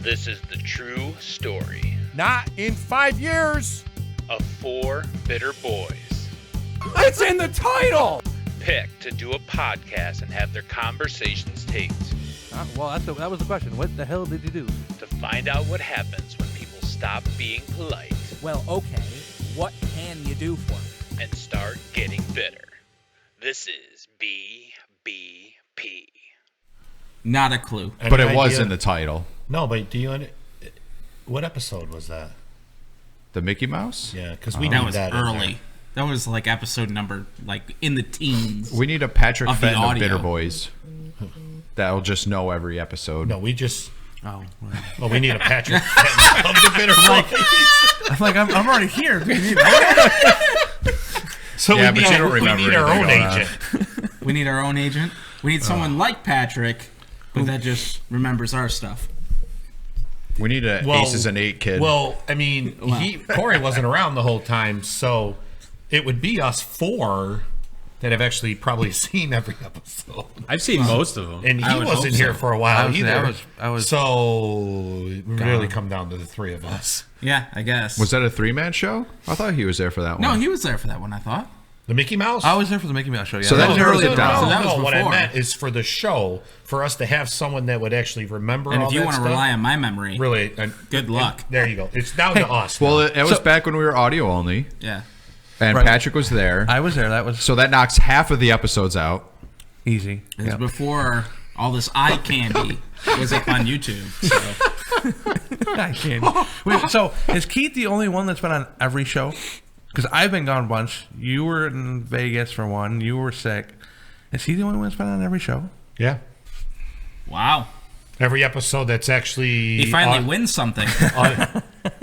This is the true story Not in 5 years. of four bitter boys It's in the title. picked to do a podcast and have their conversations taped Well, that was the question. What the hell did you do? to find out what happens when people stop being polite Well, okay. What can you do for me? and start getting bitter. This is BBP. Not a clue. But it Any was idea? in the title. No, but do you? What episode was that? The Mickey Mouse? Yeah, because we That need was that in there. early. That was like episode number, like in the teens. We need a Patrick Of the Fenton of audio. Bitter Boys. That'll just know every episode. No, we just. Oh, Well, we need a Patrick Fenton of the Bitter Boys. I'm like, I'm already here. Do you need that? So Yeah, we but need, you don't remember we need our own anything on agent. We need our own agent. We need someone like Patrick, but that just remembers our stuff. We need an Well- Aces and 8 kid. Well, I mean, Corey wasn't around the whole time, so it would be us four that have actually probably seen every episode. I've seen most of them. And I he would wasn't hope here so. for a while I was- either. I was so it would really come down to the three of us. Yeah, I guess. was that a 3-man show? I thought he was there for that No, one. he was there for that one, I thought. The Mickey Mouse? I was there for the Mickey Mouse show. Yeah, So that was narrows early it down. So that was what I before. meant is for the show, for us to have someone that would actually remember And all if you that want to stuff. rely on my memory, Really, good luck. there you go. It's down to us. Well, now. it was back when we were audio only, Yeah. and Right. Patrick was there. I was there. That was So that knocks half of the episodes out. easy. It was Yeah. before all this eye candy was up on YouTube. So. I can't. Wait, so is Keith the only one that's been on every show? Because I've been gone a bunch. You were in Vegas for one. You were sick. Is he the only one that's been on every show? yeah. Wow. Every episode that's actually. He finally wins something.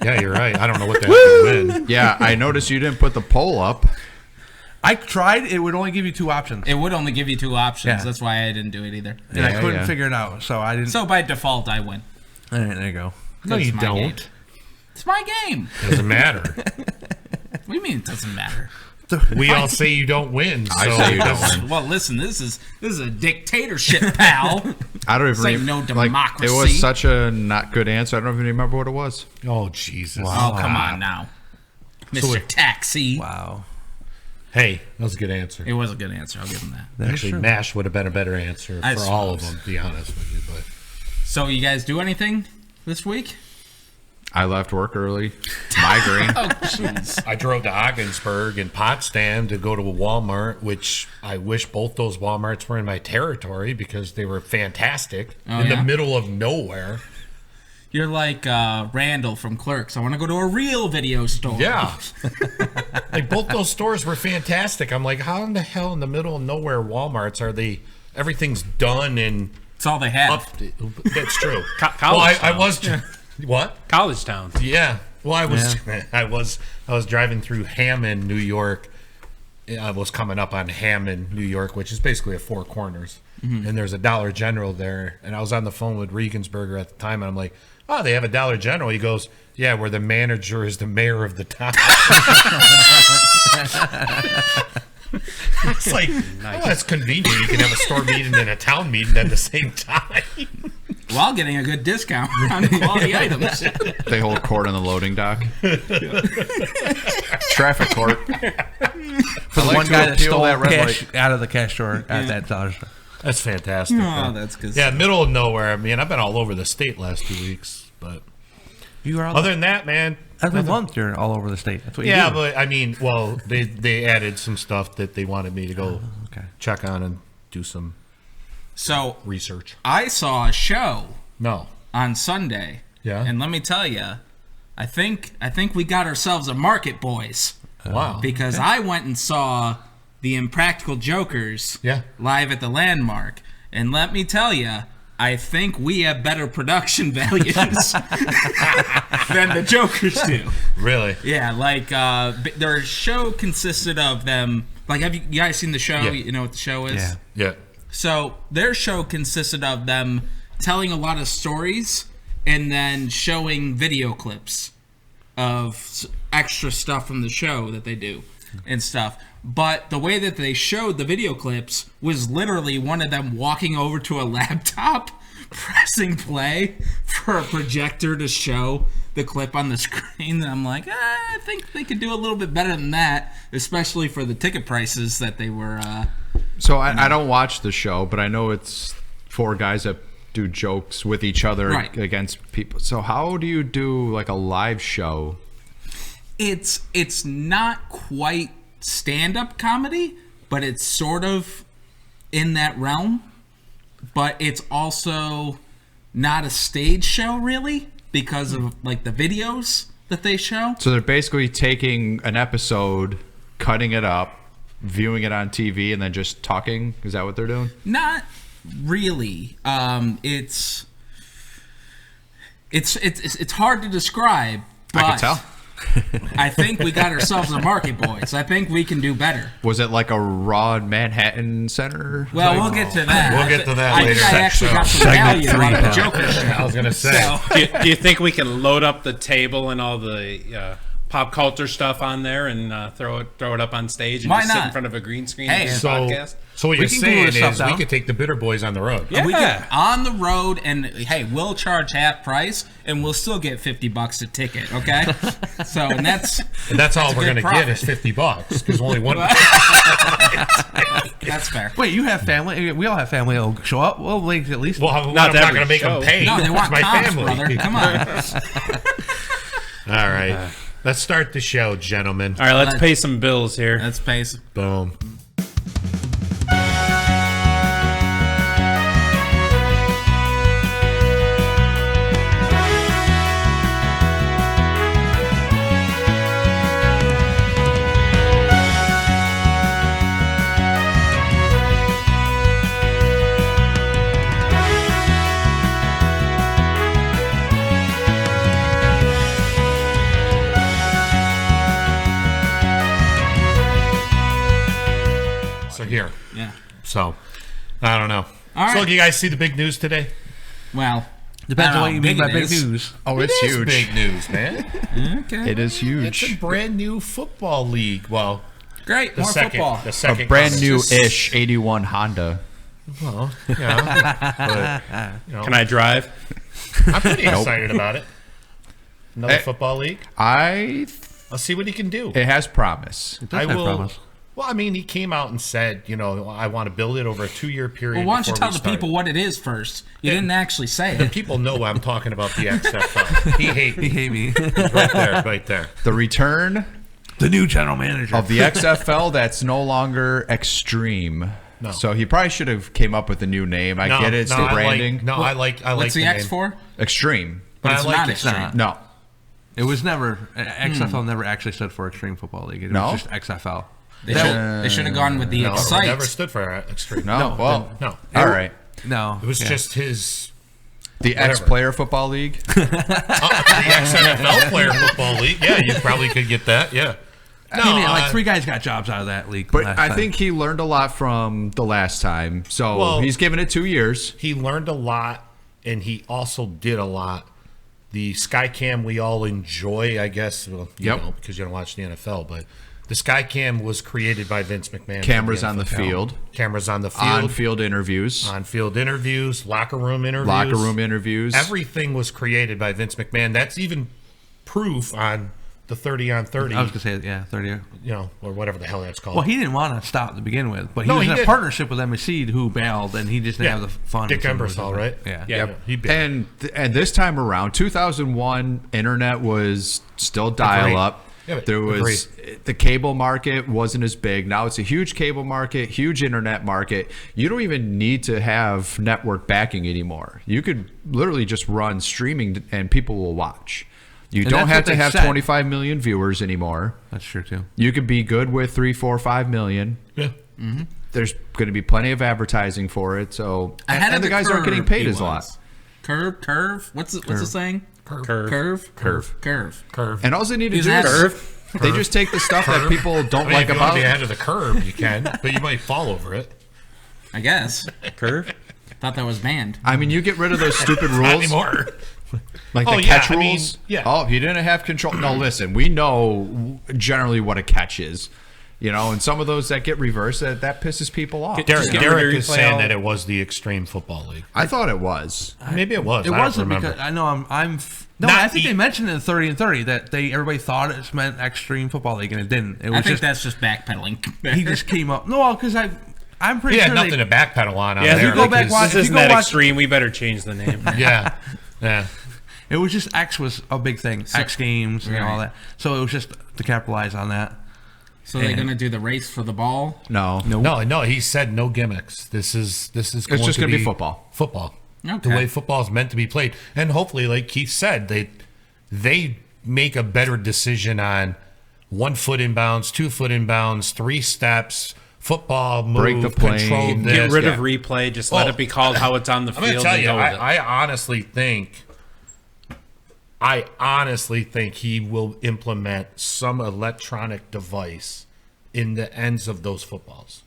Yeah, you're right. I don't know what the heck to win. Yeah, I noticed you didn't put the poll up. I tried. It would only give you two options. It would only give you two options. Yeah. That's why I didn't do it either. and I Yeah, couldn't yeah. figure it out. So I didn't. So by default, I win. All right, there you go. No, That's you my don't. game. It's my game. Doesn't matter. What do you mean it doesn't matter? We all say you don't win. So I say you don't win. Well, listen, this is a dictatorship, pal. I don't even This ain't no like, democracy. it was such a not good answer. I don't even remember what it was. Oh, Jesus. Oh, come on now. Mr. Taxi. Wow. Hey, that was a good answer. It was a good answer. I'll give him that. That's Actually, true. MASH would have been a better answer I for all of suppose. them, to be honest with you. But So you guys do anything this week? I left work early. Migraine. Oh, jeez. I drove to Ogdensburg and Potsdam to go to a Walmart, which I wish both those Walmarts were in my territory because they were fantastic Oh, in yeah? the middle of nowhere. You're like Randall from Clerks. I want to go to a real video store. Yeah. Like both those stores were fantastic. I'm like, how in the hell in the middle of nowhere Walmarts are they? Everything's done and It's all they have. up. That's true. College Well, I Town. was. What? College Town. Yeah. Well, I was driving through Hammond, New York. I was coming up on Hammond, New York, which is basically a Four Corners. And there's a Dollar General there. And I was on the phone with Regensburger at the time, and I'm like, "Oh, they have a Dollar General." He goes, "Yeah, where the manager is the mayor of the town." It's like, oh, that's convenient. You can have a store meeting and a town meeting at the same time. While getting a good discount on quality items. They hold court on the loading dock. Traffic court. For the like one to guy that appeal stole that red cash out of the cash drawer at that dollar store. That's fantastic. Oh, that's good. Yeah, middle of nowhere. I mean, I've been all over the state last 2 weeks, but You are all other than that, man, every month. You're all over the state. That's what you yeah. do. But I mean, well, they added some stuff that they wanted me to go okay. check on and do some So research. I saw a show No, on Sunday. Yeah. And let me tell you, I think we got ourselves a market, boys. wow. Because I went and saw the Impractical Jokers Yeah. live at the Landmark. And let me tell you, I think we have better production values than the Jokers do. Really? Yeah, like their show consisted of them. Like, have you guys seen the show? Yeah. You know what the show is? Yeah. Yeah. So their show consisted of them telling a lot of stories and then showing video clips of extra stuff from the show that they do and stuff. But the way that they showed the video clips was literally one of them walking over to a laptop, pressing play for a projector to show the clip on the screen. And I'm like, I think they could do a little bit better than that, especially for the ticket prices that they were. So I don't watch the show, but I know it's 4 guys that do jokes with each other Right. against people. So how do you do like a live show? It's not quite stand-up comedy, but it's sort of in that realm. But it's also not a stage show, really, because of like the videos that they show. So they're basically taking an episode, cutting it up, viewing it on TV, and then just talking. Is that what they're doing? Not really. It's hard to describe. But I can tell. I think we got ourselves a market, boys. I think we can do better. Was it like a raw Manhattan Center? Well, we'll get to that. We'll get to that I later. think I actually got some Segment value 3, out of the pal. Joker show. I was gonna say. So, Do you think we can load up the table and all the pop culture stuff on there and throw it up on stage and Why just sit not? in front of a green screen Hey, and do a So, podcast? so what We you're can glue saying this stuff is we down. could take the Bitter Boys on the road. Yeah. we get on the road, and hey, we'll charge half price, and we'll still get $50 a ticket. Okay, so and that's all we're good gonna get profit. is $50 because only one. that's fair. Wait, you have family? We all have family that'll show up. Well, like at least. Well, I'm Not not every gonna make them show. pay. No, they It's want my comps, family. brother. Come on. All right, let's start the show, gentlemen. All right, let's pay some bills here. Let's pace. Boom. So here. Yeah. So I don't know. All So right. you guys see the big news today? Well, Depends I on don't what know you mean how by big big it is. news. Oh, it's It is huge. big news, man. Okay. It is It's a huge. brand new football league. Well, Great. the More second, football. the A second, brand new-ish 81 Honda. Well, yeah, but you know, Can I drive? I'm pretty excited about it. Another Hey. football league. I'll see what he can do. It has promise. I have will. promise. Well, I mean, he came out and said, I want to build it over a 2-year period. Well, why don't you before tell we the start. people what it is first? You didn't actually say The it. people know I'm talking about the XFL. He hates He me. hate me. Right there. The return The new general manager of the XFL that's no longer Extreme. No. So he probably should have came up with a new name. I get it. It's the branding. I like What's the X name. for? Extreme. But I it's like not it. extreme. No. It was never XFL. Never actually stood for Extreme Football League. It No? was just XFL. They should have gone with the No, it Excite. never stood for extreme. No. Well, No. all right. No, It was yeah. just his The X-Player Football League. the XFL player football league. Yeah, you probably could get that. Yeah. No, I mean, like 3 guys got jobs out of that league. But last I time. think he learned a lot from the last time. So Well- he's given it 2 years. he learned a lot, and he also did a lot. The Skycam we all enjoy, I guess. Well, you Yep. don't because you don't watch the NFL, but the Skycam was created by Vince McMahon. for Cameras on the NFL. field. Cameras on the field. On-field interviews. On-field interviews, locker room interviews. Locker room interviews. Everything was created by Vince McMahon. That's even proof on the 30 on 30, I was gonna say, yeah, 30. or whatever the hell that's called. Well, he didn't want to stop to begin with, but he No, was he in a did. partnership with MSC who bailed, and he just didn't have the fun. Dick with some of Ebersol, his- right? Yeah. Yeah. He bit. And this time around, 2001, internet was still dial up. Yeah, but There was the cable market wasn't as big. Now it's a huge cable market, huge internet market. You don't even need to have network backing anymore. You could literally just run streaming and people will watch. You And don't that's have what to they have said. 25 million viewers anymore. That's true too. You could be good with 3, 4, 5 million. Yeah. There's going to be plenty of advertising for it. So Ahead and of the guys aren't getting curve, paid he as a lot. was. Curve. What's the saying? Curve. Curve. And all they need to He's do ahead. is they just take the stuff that people don't I mean, like if you want about to be ahead of the curve, you can, but you might fall over it. I guess. Curve. Thought that was banned. I mean, you get rid of those stupid Not rules, anymore. like Oh, the yeah, catch I mean, rules. yeah. Oh, you didn't have control. No, listen, we know generally what a catch is. And some of those that get reversed, that pisses people off. Just get rid Derek of is replay saying all- that it was the Extreme Football League. I thought it was. Maybe it was. It I don't wasn't remember. because I know I'm. No, Not I think they e- mentioned it in 30 and 30 that everybody thought it meant Extreme Football League and it didn't. It was I think just that's just backpedaling. he just came up. No, because I'm pretty He had sure nothing they, to backpedal on Yeah, there. you go back because- watch- This if you isn't go that watch- extreme. We better change the name. Yeah. Yeah. it was just X was a big thing. X Games and all Right. that. So it was just to capitalize on that. So they're gonna do the race for the ball. No. No, he said no gimmicks. This is going just gonna be football. Football. Okay. The way football is meant to be played. And hopefully, like Keith said, they make a better decision on 1 foot inbounds, 2 foot inbounds, 3 steps, football move, Break the plane. control this. Get rid of replay. Just let Oh, it be called how it's on the I'm going field. to tell and you, go with it. I honestly think he will implement some electronic device in the ends of those footballs,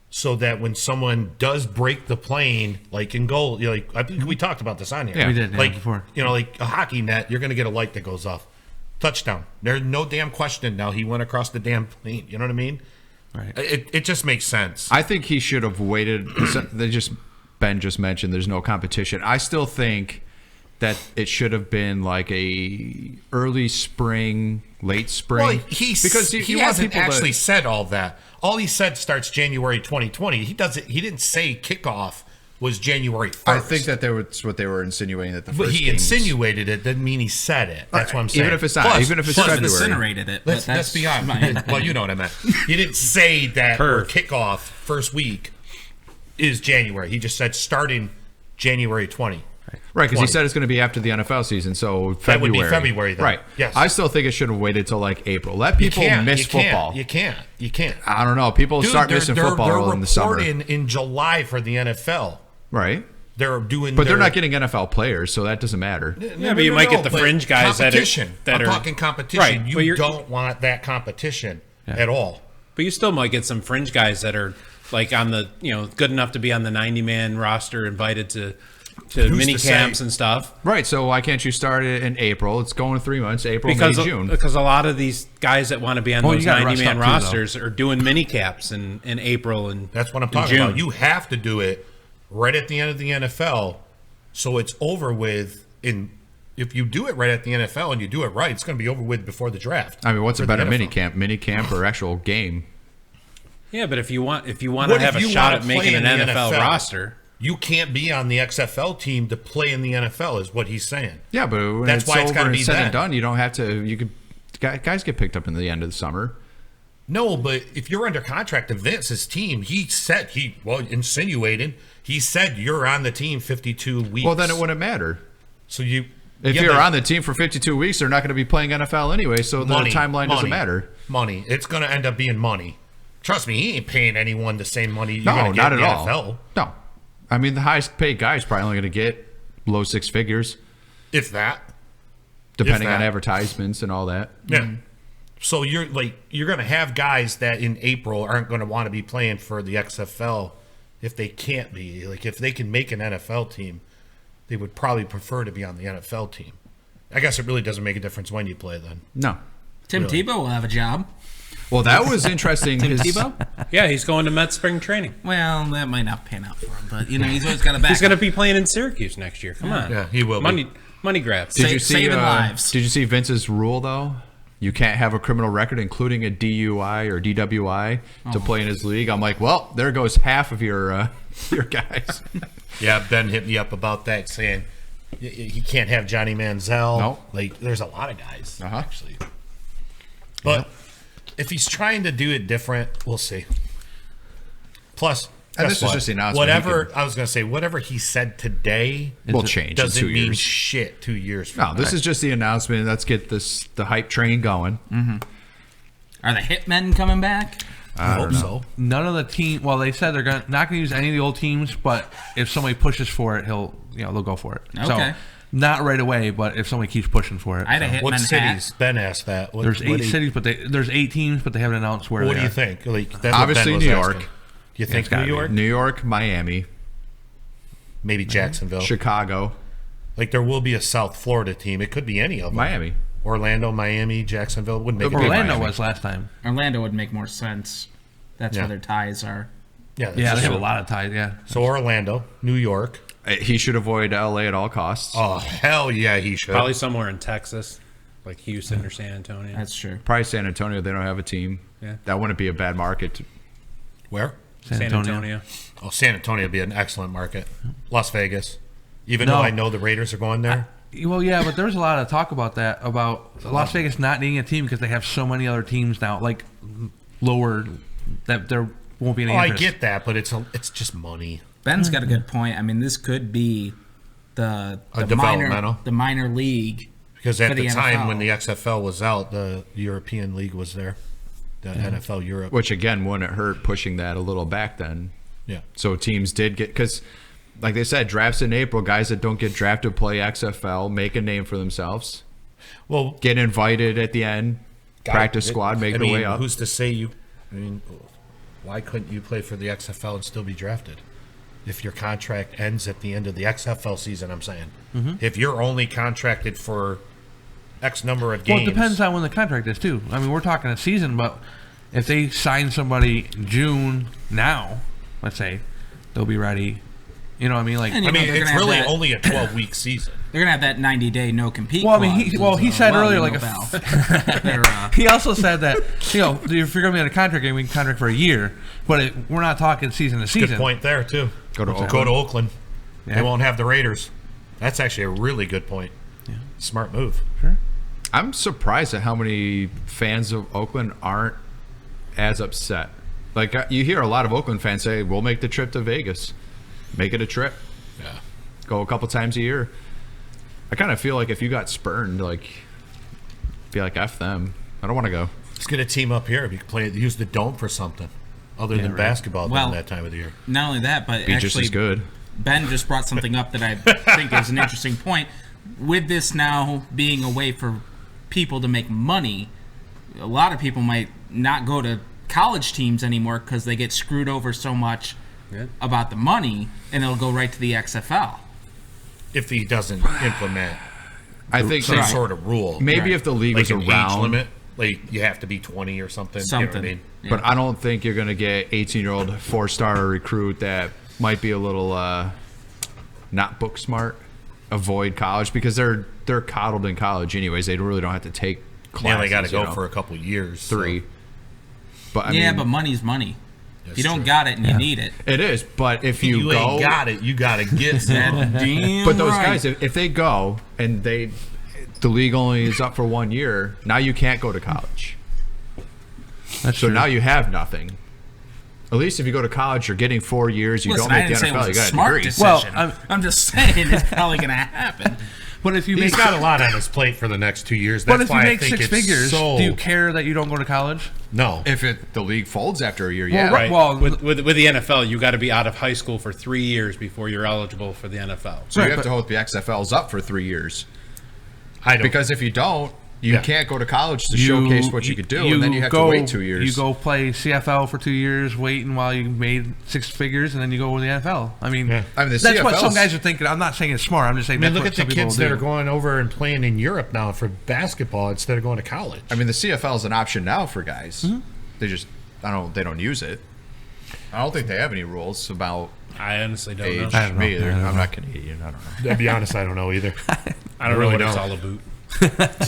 so that when someone does break the plane, like in goal, I think we talked about this on here. Yeah, we did yeah, like before. like a hockey net, you're going to get a light that goes off. Touchdown. There's no damn question now. He went across the damn plane. You know what I mean? Right. It just makes sense. I think he should have waited. Ben just mentioned there's no competition. I still think that it should have been like a early spring, late spring. Well, he you want hasn't people to- actually said all that. All he said starts January 2020. He didn't say kickoff was January 1st. I think that was what they were insinuating that the But first he games- insinuated it. Doesn't mean he said it. That's what I'm saying. Even if it's not, Plus- even if it's plus, February. Incinerated it. Let's be honest. Well, you know what I meant. He didn't say that our kickoff first week is January. He just said starting January 20. Right, because he 20. said it's going to be after the NFL season, so That would February. be February then. Right. Yes. I still think it should have waited till like April. Let people miss football. You can't. I don't know. People Dude, start missing football they're in the summer. reporting in July for the NFL. Right. They're doing, But they're not getting NFL players, so that doesn't matter. Yeah, but you might get the but fringe guys that are- competition. that I'm are- talking competition. Right, but You you're- don't want that competition at all. But you still might get some fringe guys that are like on the good enough to be on the 90-man roster, invited to mini to camps say? and stuff. Right, so why can't you start it in April? It's going 3 months, April, Because May, June. a lot of these guys that want to be on Well, those you gotta rest 90-man up too, though. rosters are doing mini caps in April and That's what I'm in talking June. about. You have to do it right at the end of the NFL, so it's over with. If you do it right at the NFL and you do it right, it's going to be over with before the draft. I mean, what's a for the better NFL. mini camp or actual game? Yeah, but if you want to What have if a you shot wanna at making play an in the NFL roster, You can't be on the XFL team to play in the NFL, is what he's saying. Yeah, but when That's it's why it's over gotta and be said then. and done, you don't have to. You could guys get picked up in the end of the summer. No, but if you're under contract to Vince's team, he insinuated, he said you're on the team 52 weeks. Well, then it wouldn't matter. So you, If yeah, you're but on the team for 52 weeks, they're not going to be playing NFL anyway, so the timeline doesn't matter. Money. It's going to end up being money. Trust me, he ain't paying anyone the same money you're No, going to get not in at the all. NFL. No, I mean the highest paid guy is probably only going to get low 6 figures, If that. depending that. on advertisements and all that. Yeah. So you're going to have guys that in April aren't going to want to be playing for the XFL if they can't be. Like if they can make an NFL team, they would probably prefer to be on the NFL team. I guess it really doesn't make a difference when you play then. No. Tim Tebow will have a job. Well, that was interesting. Tim His- Tebow? yeah, he's going to Met spring training. Well, that might not pan out for him, but he's always got a back. He's going to be playing in Syracuse next year. Come on, Yeah, he will be. money grabs. Did you see? saving lives. Did you see Vince's rule though? You can't have a criminal record, including a DUI or DWI, to play in his league. I'm like, well, there goes half of your guys. Yeah, Ben hit me up about that, saying he can't have Johnny Manziel. No. Like, there's a lot of guys, Uh-huh. actually. But if he's trying to do it different, we'll see. Plus, And guess this is what? just the announcement. Whatever he said today Will change in doesn't 2 mean years. shit 2 years from No, this is just the announcement. Let's get the hype train going. Are the Hitmen coming back? I hope so. none of the team. Well, they said they're not going to use any of the old teams, but if somebody pushes for it, they'll go for it. Okay. So not right away, but if somebody keeps pushing for it. I had a so. What Hitman cities? hat. Ben asked that. What, There's what 8 do you- cities, but there's 8 teams, but they haven't announced where. What they do you are. think? Like, that's what Ben Obviously, was New asking. York. You think gotta New be. York? New York, Miami, Maybe Jacksonville. Chicago, Like, there will be a South Florida team. It could be any of them. Miami. Orlando, Miami, Jacksonville wouldn't make a big Orlando Miami. was last time. Orlando would make more sense. That's Yeah. where their ties are. Yeah, that's Yeah, they just have a it. lot of ties. Yeah. So Orlando, New York. He should avoid LA at all costs. Oh hell yeah, he should. Probably somewhere in Texas, like Houston or San Antonio. That's true. Probably San Antonio. They don't have a team. Yeah. That wouldn't be a bad market. Where? San San Antonio. Antonio. Oh, San Antonio would be an excellent market. Las Vegas. Even No. though I know the Raiders are going there. Well, yeah, but there's a lot of talk about that, about Las Vegas not needing a team because they have so many other teams now, like lower, that there won't be any Oh, I interest. get that, but it's just money. Ben's got a good point. I mean, this could be the developmental. minor league. Because For at the the time NFL. when the XFL was out, the European League was there. The NFL Europe. Which again wouldn't hurt pushing that a little back then. Yeah. So teams did get, because like they said, drafts in April, guys that don't get drafted play XFL, make a name for themselves, Well, get invited at the end, practice squad, make I their mean, way up. Who's to say you? I mean, why couldn't you play for the XFL and still be drafted? If your contract ends at the end of the XFL season, I'm saying. Mm-hmm. If you're only contracted for X number of games. Well, it depends on when the contract is, too. I mean, we're talking a season, but if they sign somebody June now, let's say, they'll be ready. You know what I mean? Like, And I you know, mean, they're it's gonna have really that- only a 12-week season. They're gonna have that 90-day no compete. Well, I mean, clause he as said well, earlier, you like, know, if- Val. They're, he also said that, you know, if you're going to be on a contract game, we can contract for a year, but we're not talking season to season. Good point there, too. Go to Oakland. Go to Oakland. Yeah. They won't have the Raiders. That's actually a really good point. Yeah. Smart move. Sure. I'm surprised at how many fans of Oakland aren't as upset. Like you hear a lot of Oakland fans say, "We'll make the trip to Vegas, make it a trip, Yeah. go a couple times a year." I kind of feel like if you got spurned, like, be like, "F them, I don't want to go." Let's get a team up here. We can play. Use the dome for something other than basketball Well, during that time of the year. not only that, but Be just actually, as good. Ben just brought something up that I think is an interesting point. With this now being a way for people to make money, a lot of people might not go to college teams anymore because they get screwed over so much about the money, and they'll go right to the XFL. If he doesn't implement I think some that sort of rule, maybe if the league like was an age around, limit, like you have to be 20 or something. You know what I Something. mean? but I don't think you're gonna get 18-year-old 4-star recruit that might be a little not book smart, avoid college because they're coddled in college anyways. They really don't have to take classes. Yeah, they got to you go know, for a couple years. 3. But I Yeah, mean, but money's money. If That's you don't true. got it and you need it, it is. But if You you, go, ain't got it. You got to get some. damn but those right. guys, if they go and the league only is up for 1 year, now you can't go to college. That's So true. now you have nothing. At least if you go to college, you're getting 4 years. You Listen, don't I make didn't the say it NFL. was You a got a smart degree. decision. Well, I'm just saying it's probably going to happen. But if you He's make got a lot on his plate for the next 2 years. but That's if you why make I think six it's figures, so. do you care that you don't go to college? No. If the league folds after a year, yeah. right. Right. Well, with the NFL, you got to be out of high school for 3 years before you're eligible for the NFL. So Right, you have but- to hope the XFL's up for 3 years. I don't. Because if you don't, you Yeah. can't go to college to showcase what you could do, and then you have to wait 2 years. You go play CFL for 2 years, waiting while you made six figures, and then you go to the NFL. I mean, Yeah. I mean, the that's what some CFL's guys are thinking. I'm not saying it's smart. I'm just saying I mean, that's look what at some the people kids do. that are going over and playing in Europe now for basketball instead of going to college. I mean, the CFL is an option now for guys. Mm-hmm. They don't use it. I don't think they have any rules about I honestly don't age. know. I don't know. Me either. I don't I'm know. not Canadian. I don't know. To be honest, I don't know either. I don't really know what it's don't. all about.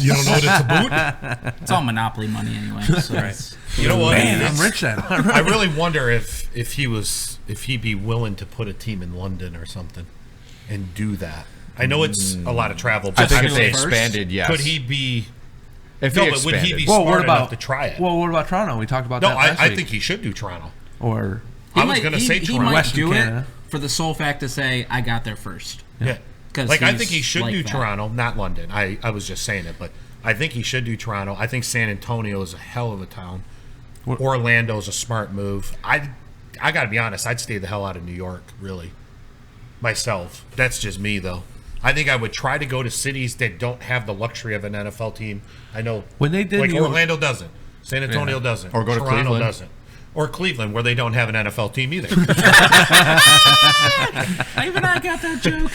You don't know what it's about? It's all monopoly money anyway. So it's- You know what? Man, It's- I'm rich then. I really wonder if he'd be willing to put a team in London or something and do that. I know it's a lot of travel, but I think I'm if they saying, expanded, yes. could he be? If No, he but would he expanded. be Well, smart what about enough to try it? Well, what about Toronto? We talked about No, that last I week. think he should do Toronto. Or He I was might- going to he- say he Toronto. might Western do Canada. it for the sole fact to say I got there first. Yeah. 'Cause Like I he's think he should like do that. Toronto, not London. I was just saying it, but I think he should do Toronto. I think San Antonio is a hell of a town. Orlando is a smart move. I got to be honest. I'd stay the hell out of New York, really. Myself. That's just me, though. I think I would try to go to cities that don't have the luxury of an NFL team. I know When they did like New York- Orlando doesn't. San Antonio doesn't. Or go to Toronto Cleveland. doesn't. Or Cleveland, where they don't have an NFL team either. Even I got that joke.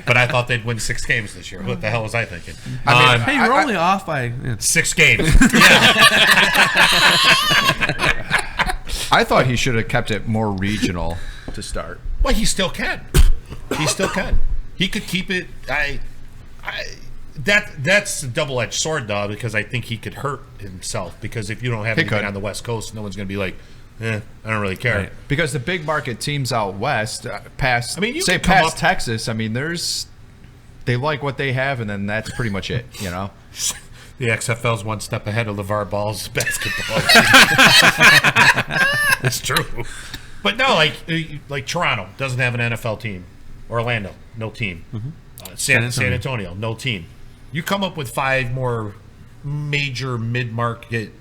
But I thought they'd win 6 games this year. What the hell was I thinking? Hey, you're only off by 6 games. I thought he should have kept it more regional to start. Well, he still can. He still can. He could keep it. That's a double-edged sword, though, because I think he could hurt himself. Because if you don't have He anything could. on the West Coast, no one's going to be like, I don't really care. Right. Because the big market teams out west, past I mean, you say could come past up- Texas, I mean, they like what they have, and then that's pretty much it. You know, The XFL's one step ahead of LeVar Ball's basketball. It's true. But no, like Toronto doesn't have an NFL team. Orlando, no team. San Antonio, no team. You come up with 5 more major mid-market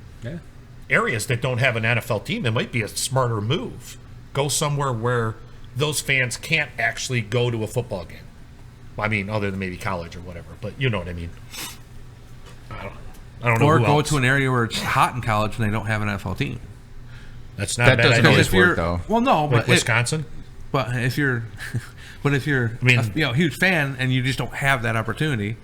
areas that don't have an NFL team. It might be a smarter move. Go somewhere where those fans can't actually go to a football game. I mean, other than maybe college or whatever. But you know what I mean. I don't know. or who go else. to an area where it's hot in college and they don't have an NFL team. That's not That a bad doesn't idea. always If you're work, though. well, no, Like but Wisconsin. but if you're I mean- a huge fan and you just don't have that opportunity,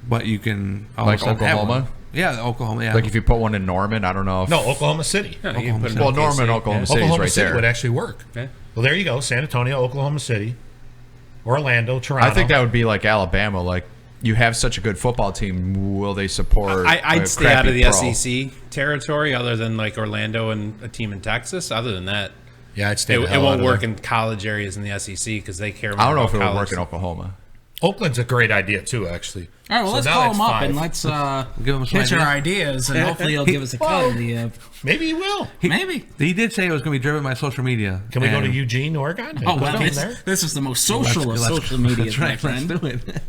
but you can all Like of a sudden have Oklahoma? one. Yeah, Oklahoma. Yeah, like if you put one in Norman, I don't know. If, No, Oklahoma City. Yeah, you can put it in well, OKC, Norman, Oklahoma City's Oklahoma right City there. would actually work. Yeah. Well, there you go. San Antonio, Oklahoma City, Orlando, Toronto. I think that would be like Alabama. Like you have such a good football team, will they support? I'd a stay out of crappy the pro? SEC territory, other than like Orlando and a team in Texas. Other than that, Yeah, I'd stay. it the hell won't out of work there. in college areas in the SEC because they care more I don't know about if it would college. work in Oklahoma. Oakland's a great idea too, actually. All right, well, So let's now call that's him up 5. and let's Give him some pitch our ideas. ideas, and hopefully he'll give us a cut of the. Maybe he will. Maybe. he did say it was going to be driven by social media. Can we go to and- Eugene, Oregon? and Oh, put well, a team there? this is the most social of Let's- social media, that's my right, let's friend. do it.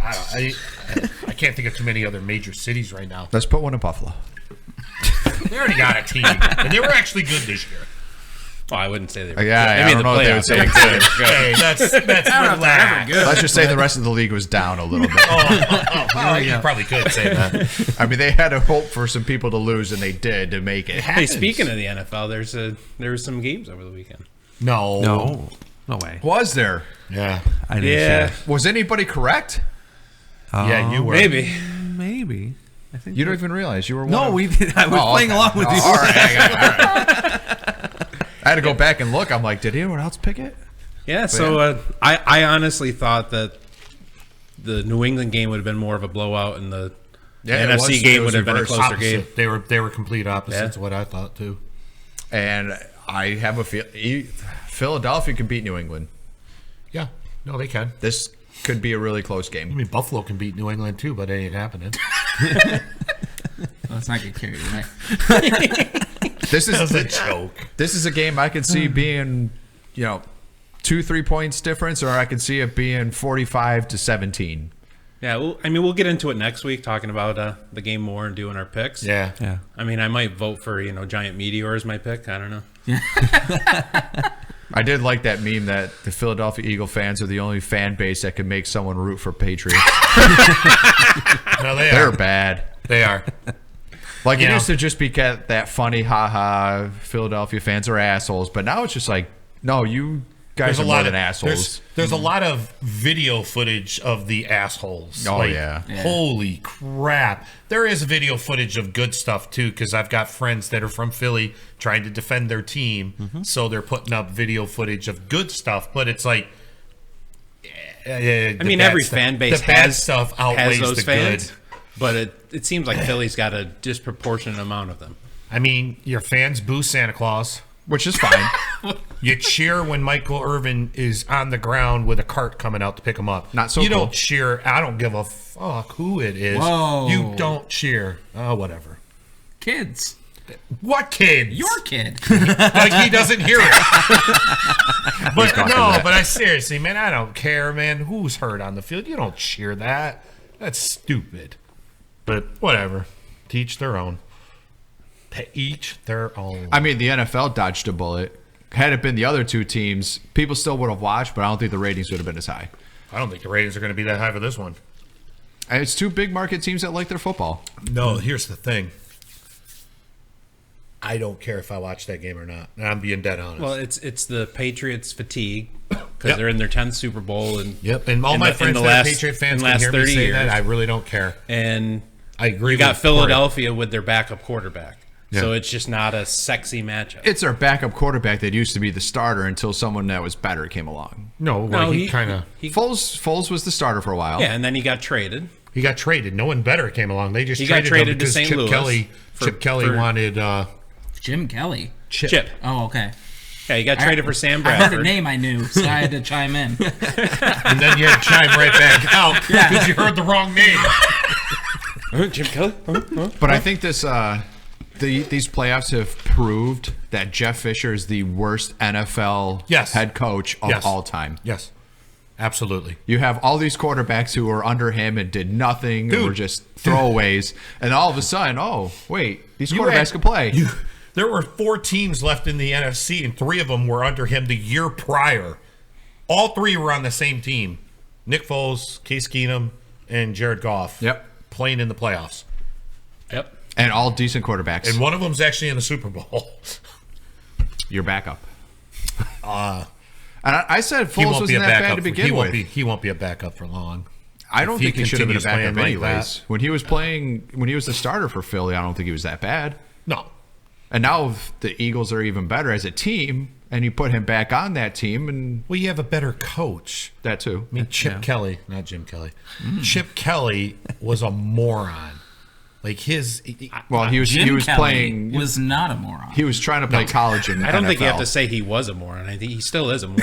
I can't think of too many other major cities right now. Let's put one in Buffalo. They already got a team, and they were actually good this year. Well, I wouldn't say they were. Yeah, they I made don't the know if they would playoffs. say They were good. Hey, that's relaxed. Let's just say the rest of the league was down a little bit. Oh, you probably could say that. I mean, they had to hope for some people to lose, and they did to make it. Hey, speaking of the NFL, there were some games over the weekend. No. No way. Was there? Yeah. I didn't Yeah, say Was anybody correct? that. Yeah, you were. maybe. Maybe. I think You don't even realize you were one No, of- we did. I was Oh, playing okay. along with Oh, you. all right, all right. I had to go back and look. I'm like, did anyone else pick it? Yeah, so I honestly thought that the New England game would have been more of a blowout, and the Yeah, it NFC was- game it was would have been a reversed. closer Opposite. game. They were complete opposites Yeah. of what I thought too. And I have a feel Philadelphia can beat New England. Yeah. No, they can. This could be a really close I game. mean, Buffalo can beat New England too, but it ain't happening. Let's not get carried away. This That was a is joke. this is a game I could see being, 2-3 points difference, or I could see it being 45-17. Yeah, we'll get into it next week, talking about the game more and doing our picks. Yeah. Yeah. I mean, I might vote for Giant Meteor as my pick. I don't know. I did like that meme that the Philadelphia Eagle fans are the only fan base that can make someone root for Patriots. No, they They're are. bad. They are. Like it Yeah. used to just be that funny, haha, Philadelphia fans are assholes, but now it's just like, no, you guys are more than assholes. There's a lot of video footage of the assholes. Oh, yeah. Holy crap. There is video footage of good stuff too, because I've got friends that are from Philly trying to defend their team. So they're putting up video footage of good stuff, but it's like I mean, every fan base the bad has stuff outweighs has those the fans, good. but it seems like Philly's got a disproportionate amount of them. I mean, your fans boo Santa Claus. Which is fine. You cheer when Michael Irvin is on the ground with a cart coming out to pick him up. Not so You cool. don't cheer. I don't give a fuck who it is. Whoa. You don't cheer. Oh, whatever. Kids. What kid? Your kid. Like he doesn't hear it. But talking no, that. but I seriously, man, I don't care, man. Who's hurt on the field? You don't cheer that. That's stupid. But whatever. To each their own. To each their own. I mean, the NFL dodged a bullet. Had it been the other two teams, people still would have watched, but I don't think the ratings would have been as high. I don't think the ratings are going to be that high for this one. And it's two big market teams that like their football. No, here's the thing. I don't care if I watch that game or not. And I'm being dead honest. Well, it's the Patriots fatigue because Yep. they're in their 10th Super Bowl and yep, and all my friends that are Patriot fans can hear me say that. I really don't care. And I agree. you got with Corey. Philadelphia with their backup quarterback, so Yeah. it's just not a sexy matchup. It's our backup quarterback that used to be the starter until someone that was better came along. No, well, he kind of Foles was the starter for a while. Yeah, and then he got traded. he got traded. No one better came along. They just He got traded him traded to because St. Chip Louis Kelly. Chip Kelly wanted Jim Kelly. Chip. Oh, okay. Yeah, he got traded for Sam I heard Bradford. a name I knew, so I had to chime in. and then you had to chime right back out because you heard the wrong name. Jim Kelly. But I think these playoffs have proved that Jeff Fisher is the worst NFL Yes. head coach of Yes. all time. Yes, absolutely. You have all these quarterbacks who were under him and did nothing and were Dude. just throwaways, and all of a sudden, oh wait, these You quarterbacks had- can play. There were 4 teams left in the NFC, and 3 of them were under him the year prior. All 3 were on the same team: Nick Foles, Case Keenum, and Jared Goff. Yep. Playing in the playoffs, Yep. And all decent quarterbacks. and one of them's actually in the Super Bowl. Your backup. And I said He Foles won't be a wasn't that bad backup. to begin He won't with. be. He won't be a backup for long. I don't if he think he should have been a continues backup playing like anyways. that. When he was the starter for Philly, I don't think he was that bad. No. And now the Eagles are even better as a team, and you put him back on that team, and Well, you have a better coach. that too. I mean, Chip Kelly, not Jim Kelly. Chip Kelly was a moron. Like his. Well, he was Jim Kelly playing. was not a moron. He was trying to play college in I don't think you have NFL. to say he was a moron. I think he still is a moron.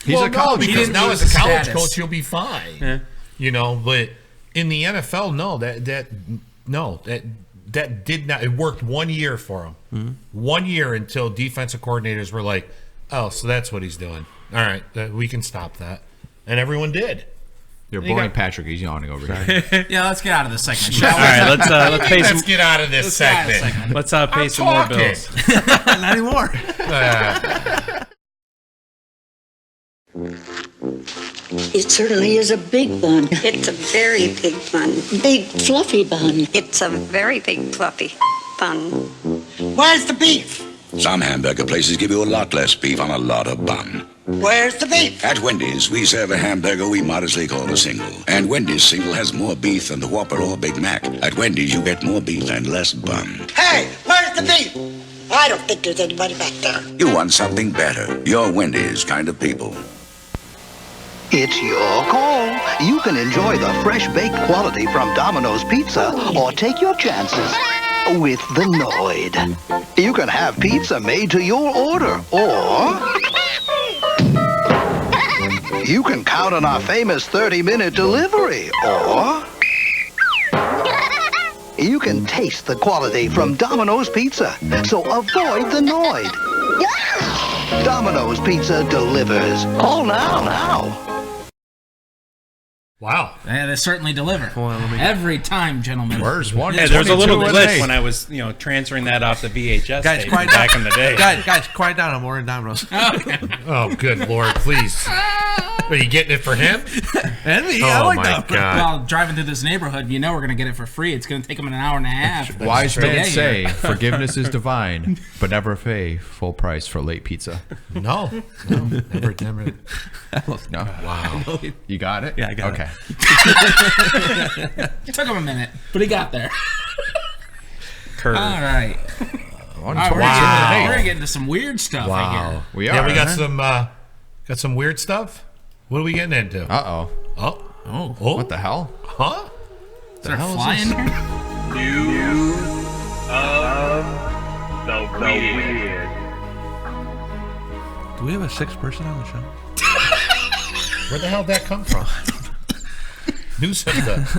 He's a college because didn't now lose as a his college status. coach, he'll be fine. You know, but in the NFL, that did not. It worked 1 year for him. 1 year until defensive coordinators were like, "Oh, so that's what he's doing. All right, we can stop that," and everyone did. You're boring Patrick. He's yawning over here. Yeah, let's get out of this segment. shall All we? right, let's pay some. Let's get out of this Get out of this segment. segment. Let's pay some more talking. bills. Not anymore. It certainly is a big bun. It's a very big bun. Big fluffy bun. It's a very big fluffy bun. Where's the beef? Some hamburger places give you a lot less beef on a lot of bun. Where's the beef? At Wendy's, we serve a hamburger we modestly call a single. And Wendy's single has more beef than the Whopper or Big Mac. At Wendy's, you get more beef and less bun. Hey, where's the beef? I don't think there's anybody back there. You want something better. You're Wendy's kind of people. It's your call. You can enjoy the fresh baked quality from Domino's Pizza or take your chances with the Noid. You can have pizza made to your order or you can count on our famous 30-minute delivery or you can taste the quality from Domino's Pizza. So avoid the Noid. Domino's Pizza delivers. Call now. Wow. Yeah, they certainly deliver. Every time, gentlemen. Where's one? Yeah, there was a little 22 glitch today. when I was, transferring that off the VHS Guys, tape quiet back down. in the day. Guys, quiet down. I'm ordering Domino's. Oh, good Lord, please. Are you getting it for him? And me, I Oh, like my that. God. Well, driving through this neighborhood, you know we're going to get it for free. It's going to take them an hour and a half. Wise to men get say here. forgiveness is divine, but never pay full price for late pizza. No. Never. No. Wow. You got it? Yeah, I got it. okay. It took him a minute, but he got there. Curve. All right. One All right, Wow. we're getting into some weird stuff. I hear. Wow. We Yeah, are, we got huh? some weird stuff. What are we getting into? Uh-oh. Oh. What the hell? Huh? Is there a hell is fly in this? here? Do we have a sixth person on the show? Where the hell did that come from? Nuisance.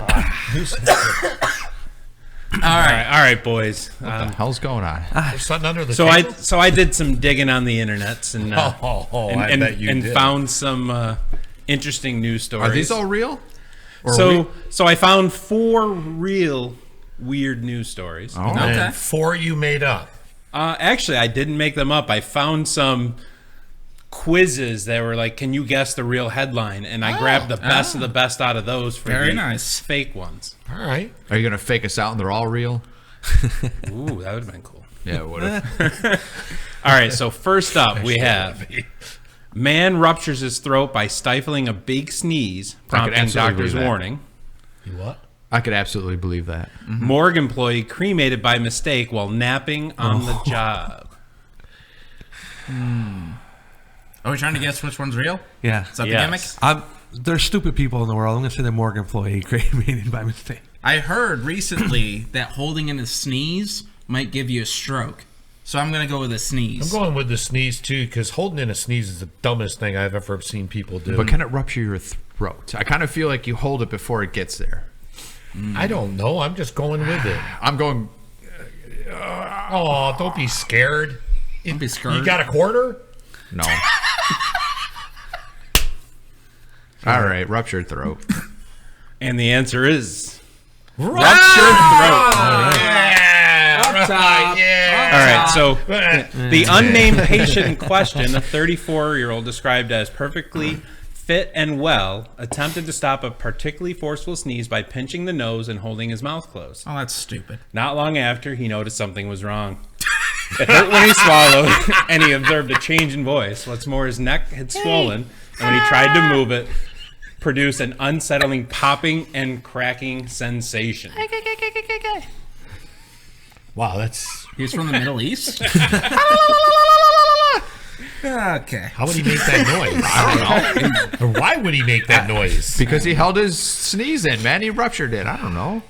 All right. All right, boys. What the hell's going on? There's something under the So table. I did some digging on the internets and I bet you did. found some interesting news stories. Are these all real? Or So I found 4 real weird news stories. Oh. Okay. And 4 you made up. Actually, I didn't make them up. I found some quizzes that were like, "Can you guess the real headline?" And I grabbed the best of the best out of those for Very the nice. fake ones. All right. Are you going to fake us out and they're all real? Ooh, that would have been cool. Yeah, it would have. All right, so first up we have man ruptures his throat by stifling a big sneeze, prompting absolutely doctor's believe that. warning. You what? I could absolutely believe that. Morgue employee cremated by mistake while napping on the job. Are we trying to guess which one's real? Yeah. Is that Yes. the gimmick? There's stupid people in the world. I'm gonna say the morgue employee cremated by mistake. I heard recently that holding in a sneeze might give you a stroke. So I'm going to go with a sneeze. I'm going with the sneeze too, because holding in a sneeze is the dumbest thing I've ever seen people do. But can it rupture your throat? I kind of feel like you hold it before it gets there. I don't know. I'm just going with it. I'm going. Oh, don't be scared. Don't be scared. You got a quarter? No. All right, ruptured throat. And the answer is Ruptured throat. Yeah. All right, so the unnamed patient in question, a 34-year-old described as perfectly fit and well, attempted to stop a particularly forceful sneeze by pinching the nose and holding his mouth closed. Oh, that's stupid. Not long after, he noticed something was wrong. It hurt when he swallowed, and he observed a change in voice. What's more, his neck had swollen, and when he tried to move it, produced an unsettling popping and cracking sensation. Wow, that's... He's from the Middle East? Okay. How would he make that noise? I don't know. Or why would he make that noise? Because he held his sneeze in, man. He ruptured it. I don't know.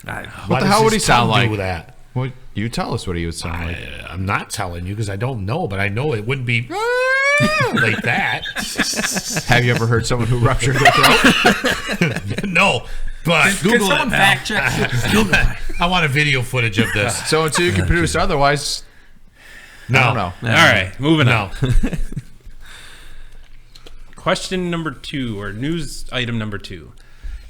What the does hell would he his tongue sound like? do that? Well, you tell us what he would sound like. I'm not telling you because I don't know, but I know it wouldn't be like that. Have you ever heard someone who ruptured their throat? No, but Can someone fact check? I want a video footage of this. So until you can produce otherwise, No. I don't know. All right, moving No. on. Question number 2, or news item number 2.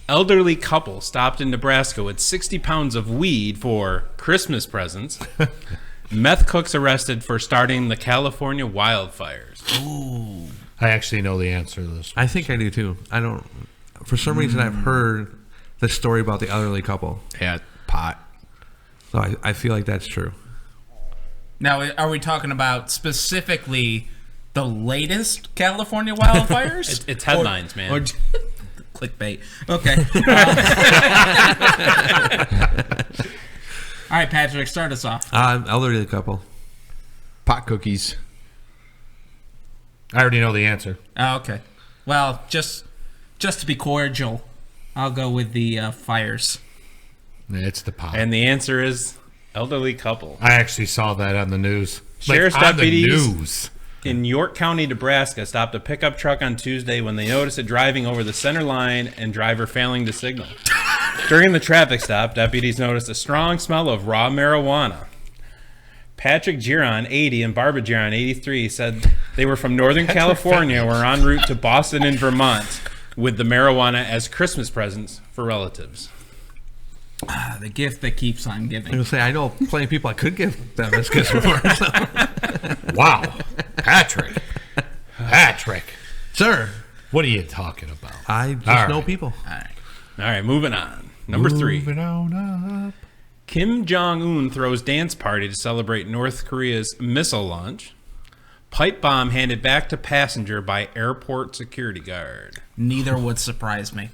Elderly couple stopped in Nebraska with 60 pounds of weed for Christmas presents. Meth cooks arrested for starting the California wildfires. Ooh. I actually know the answer to this. I think I do too. I don't. For some reason, I've heard the story about the elderly couple, Yeah, pot. so I feel like that's true. Now, are we talking about specifically the latest California wildfires? It's headlines, man. Or clickbait. Okay. All right, Patrick, start us off. Elderly couple. Pot cookies. I already know the answer. Oh, okay. Well, just to be cordial, I'll go with the fires. It's the pot. And the answer is elderly couple. I actually saw that on the news. Sheriff's on the deputies news. in York County, Nebraska, stopped a pickup truck on Tuesday when they noticed it driving over the center line and driver failing to signal. During the traffic stop, deputies noticed a strong smell of raw marijuana. Patrick Giron, 80, and Barbara Giron, 83, said they were from Northern California, were en route to Boston and Vermont with the marijuana as Christmas presents for relatives. The gift that keeps on I'm giving. gonna say I know plenty of people I could give them as gifts for. Wow. Patrick. Patrick. Sir, What are you talking about? I just All know right. people. All right, moving on. Number 3. Moving on up. Kim Jong-un throws dance party to celebrate North Korea's missile launch. Pipe bomb handed back to passenger by airport security guard. Neither would surprise me.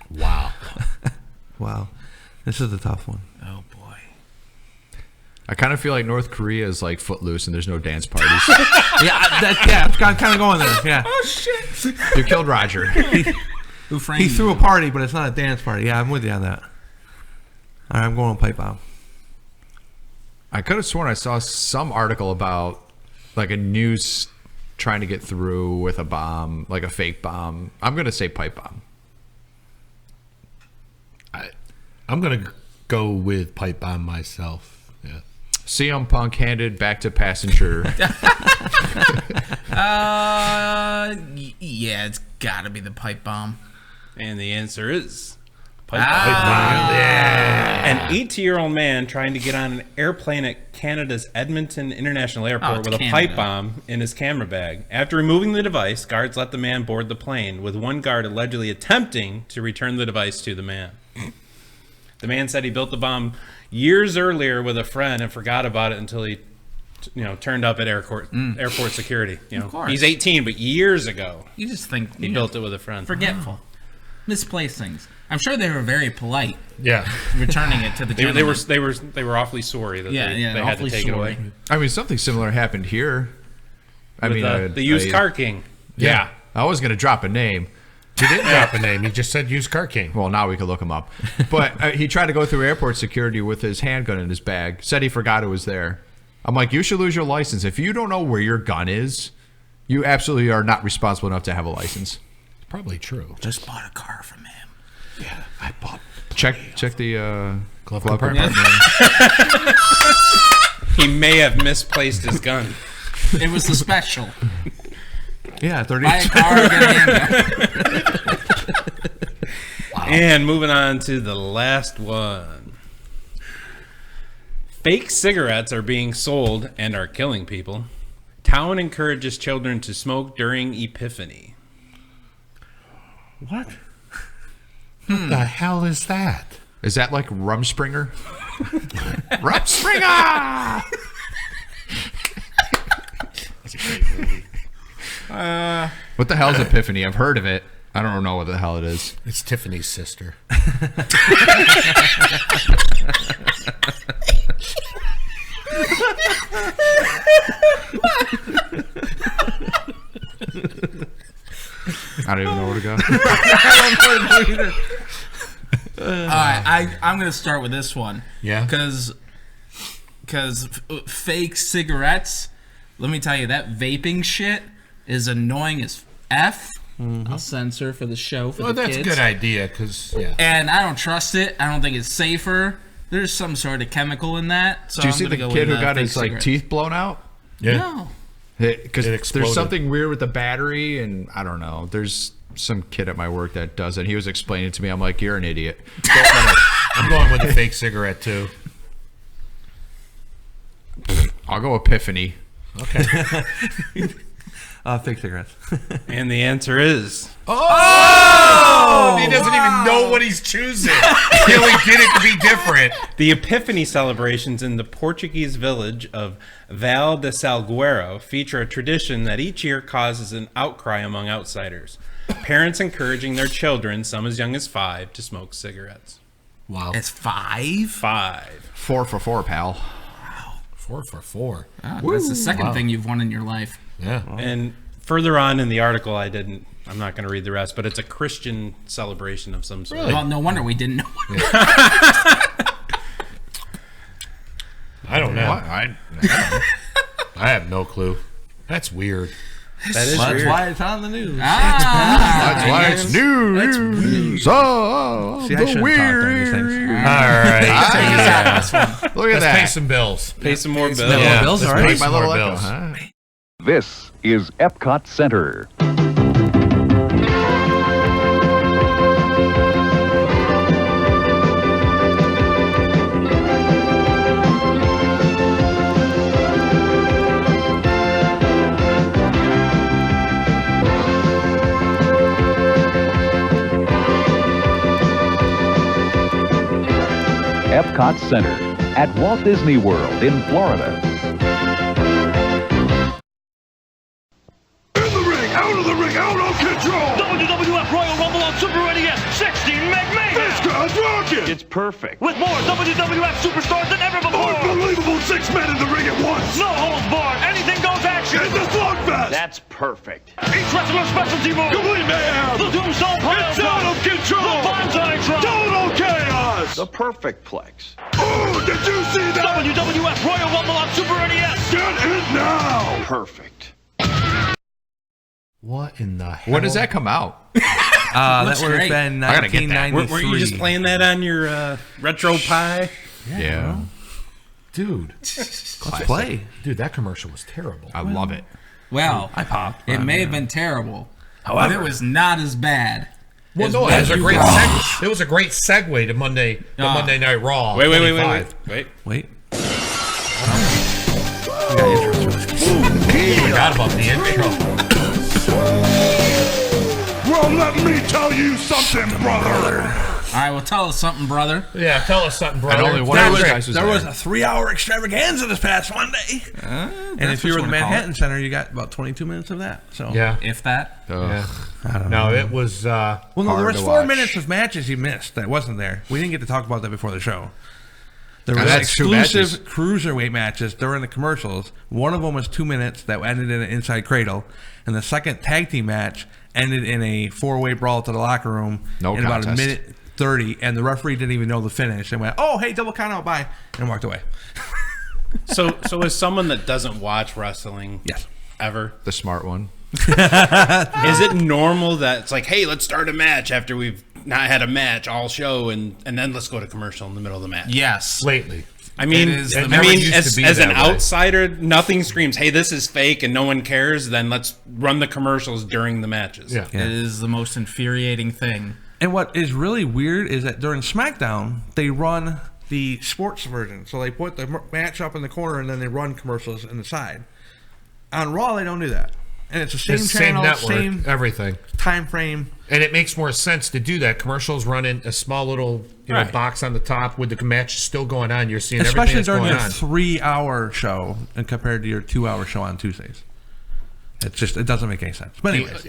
Wow. Wow, this is a tough one. Oh, boy. I kind of feel like North Korea is like Footloose and there's no dance parties. I'm kind of going there. Yeah, Oh, shit. You killed Roger. Who framed he threw a you? party, but it's not a dance party. Yeah, I'm with you on that. All right, I'm going with pipe bomb. I could have sworn I saw some article about like a news trying to get through with a bomb, like a fake bomb. I'm going to say pipe bomb. I'm going to go with pipe bomb myself. Yeah. CM Punk handed back to passenger. Yeah, it's got to be the pipe bomb. And the answer is pipe Bomb. Yeah. An 18-year-old man trying to get on an airplane at Canada's Edmonton International Airport it's with a Canada. pipe bomb in his camera bag. After removing the device, guards let the man board the plane, with one guard allegedly attempting to return the device to the man. The man said he built the bomb years earlier with a friend and forgot about it until he, turned up at airport security. Of course. He's 18, but years ago, You just think he built it with a friend. forgetful, misplaced things. I'm sure they were very polite Yeah. returning it to the They gentleman. were awfully sorry that they had to awfully take sorry. it away. I mean, something similar happened here. With, the used car king. Yeah. I was going to drop a name. He didn't drop a name. He just said used car king. Well, now we can look him up. But he tried to go through airport security with his handgun in his bag. Said he forgot it was there. I'm like, you should lose your license. If you don't know where your gun is, you absolutely are not responsible enough to have a license. It's probably true. Just bought a car from him. Yeah, I bought. Check the Glove compartment. He may have misplaced his gun. It was the special. Yeah, 30. Buy a car, get a handgun. And moving on to the last one. Fake cigarettes are being sold and are killing people. Town encourages children to smoke during Epiphany. What? What the hell is that? Is that like Rumspringer? Rumspringer! That's a great movie. What the hell is Epiphany? I've heard of it. I don't know what the hell it is. It's Tiffany's sister. I don't even know where to go. I don't know either. All right, I'm going to start with this one. Yeah? Because fake cigarettes, let me tell you, that vaping shit is annoying as F. I'll censor for the show for Well, the that's kids. a good idea because, yeah. And I don't trust it. I don't think it's safer. There's some sort of chemical in that. So Do you I'm see the gonna go kid with, who got fake his like cigarettes. teeth blown out? Yeah. No. Because It exploded. there's something weird with the battery, and I don't know. There's some kid at my work that does it. He was explaining it to me. I'm like, you're an idiot. I'm going with the fake cigarette, too. I'll go Epiphany. Okay. Fake cigarettes. And the answer is... Oh! He doesn't even know what he's choosing. He only did it to be different. The Epiphany celebrations in the Portuguese village of Val de Salgueiro feature a tradition that each year causes an outcry among outsiders. Parents encouraging their children, some as young as 5, to smoke cigarettes. Wow. It's 5? 5. 4 for 4, pal. 4 for 4. That's the second thing you've won in your life. Yeah. And further on in the article, I'm not going to read the rest, but it's a Christian celebration of some sort. Really? Well, no wonder we didn't know. I don't know. What? I I have no clue. That's weird. That is That's weird. why it's on the news. That's why it's news. Oh, See, I shouldn't talk during these things. All right. Look at Let's that. pay some bills. Pay some more bills. Yeah, bills, let's all right. pay My some little more echo, bills. huh? This is Epcot Center. Epcot Center at Walt Disney World in Florida. In the ring, out of the ring, out of control! WWF Royal Rumble on Super NES, 16 Meg Mayhem! This crowd's rocking! It's perfect. With more WWF superstars than ever before! Unbelievable 6 men in the ring at once. No holds barred, anything goes action! It's a slugfest. That's perfect. Each wrestler's specialty move! Complete mayhem! The Tombstone Pile It's out of control! The Banzai Drop! Total chaos. The perfect plex. Oh, did you see that? WWF Royal Rumble on Super NES! Get it now. Perfect. What in the hell? When does that come out? That Looks would have great. been I gotta get that. 1993. Weren't you just playing that on your Retro Pi? Yeah. Dude. Let's play. Dude, that commercial was terrible. I love it. Well, I popped. it may have been terrible, but However. it was not as bad. Well, as no, what it was a you great thought. it was a great segue to Monday Night Raw. Wait. 25. Wait. Forgot about the intro. Well, let me tell you something, brother. All right, well, tell us something, brother. Yeah, tell us something, brother. only one of those guys was There there. was a 3-hour extravaganza this past Monday. And if you were in the Manhattan Center, you got about 22 minutes of that. So Yeah. If that. Yeah. I don't No, know. it was. Well, no, there hard was to 4 watch. minutes of matches you missed that wasn't there. We didn't get to talk about that before the show. There was that's two exclusive cruiserweight matches during the commercials. One of them was 2 minutes that ended in an inside cradle, and the second tag team match ended in a 4-way brawl to the locker room No in about a contest. minute 30, and the referee didn't even know the finish and went, "Oh, hey, double count out, bye," and walked away. So as someone that doesn't watch wrestling, Yes. ever, The smart one. is it normal that it's like, hey, let's start a match after we've not had a match all show, and then let's go to commercial in the middle of the match? Yes. lately. I mean, It is the- I never mean, used as to be an that way. outsider, nothing screams, "Hey, this is fake," and no one cares. Then let's run the commercials during the matches. Yeah. It is the most infuriating thing. And what is really weird is that during SmackDown, they run the sports version. So they put the match up in the corner and then they run commercials in the side. On Raw, they don't do that. And it's the same It's channel, same network, same everything. time frame. And it makes more sense to do that. Commercials run in a small little Right. box on the top with the match still going on. You're seeing Especially everything during that's your going on. 3-hour show and compared to your 2-hour show on Tuesdays. It's just, it doesn't make any sense. But anyways,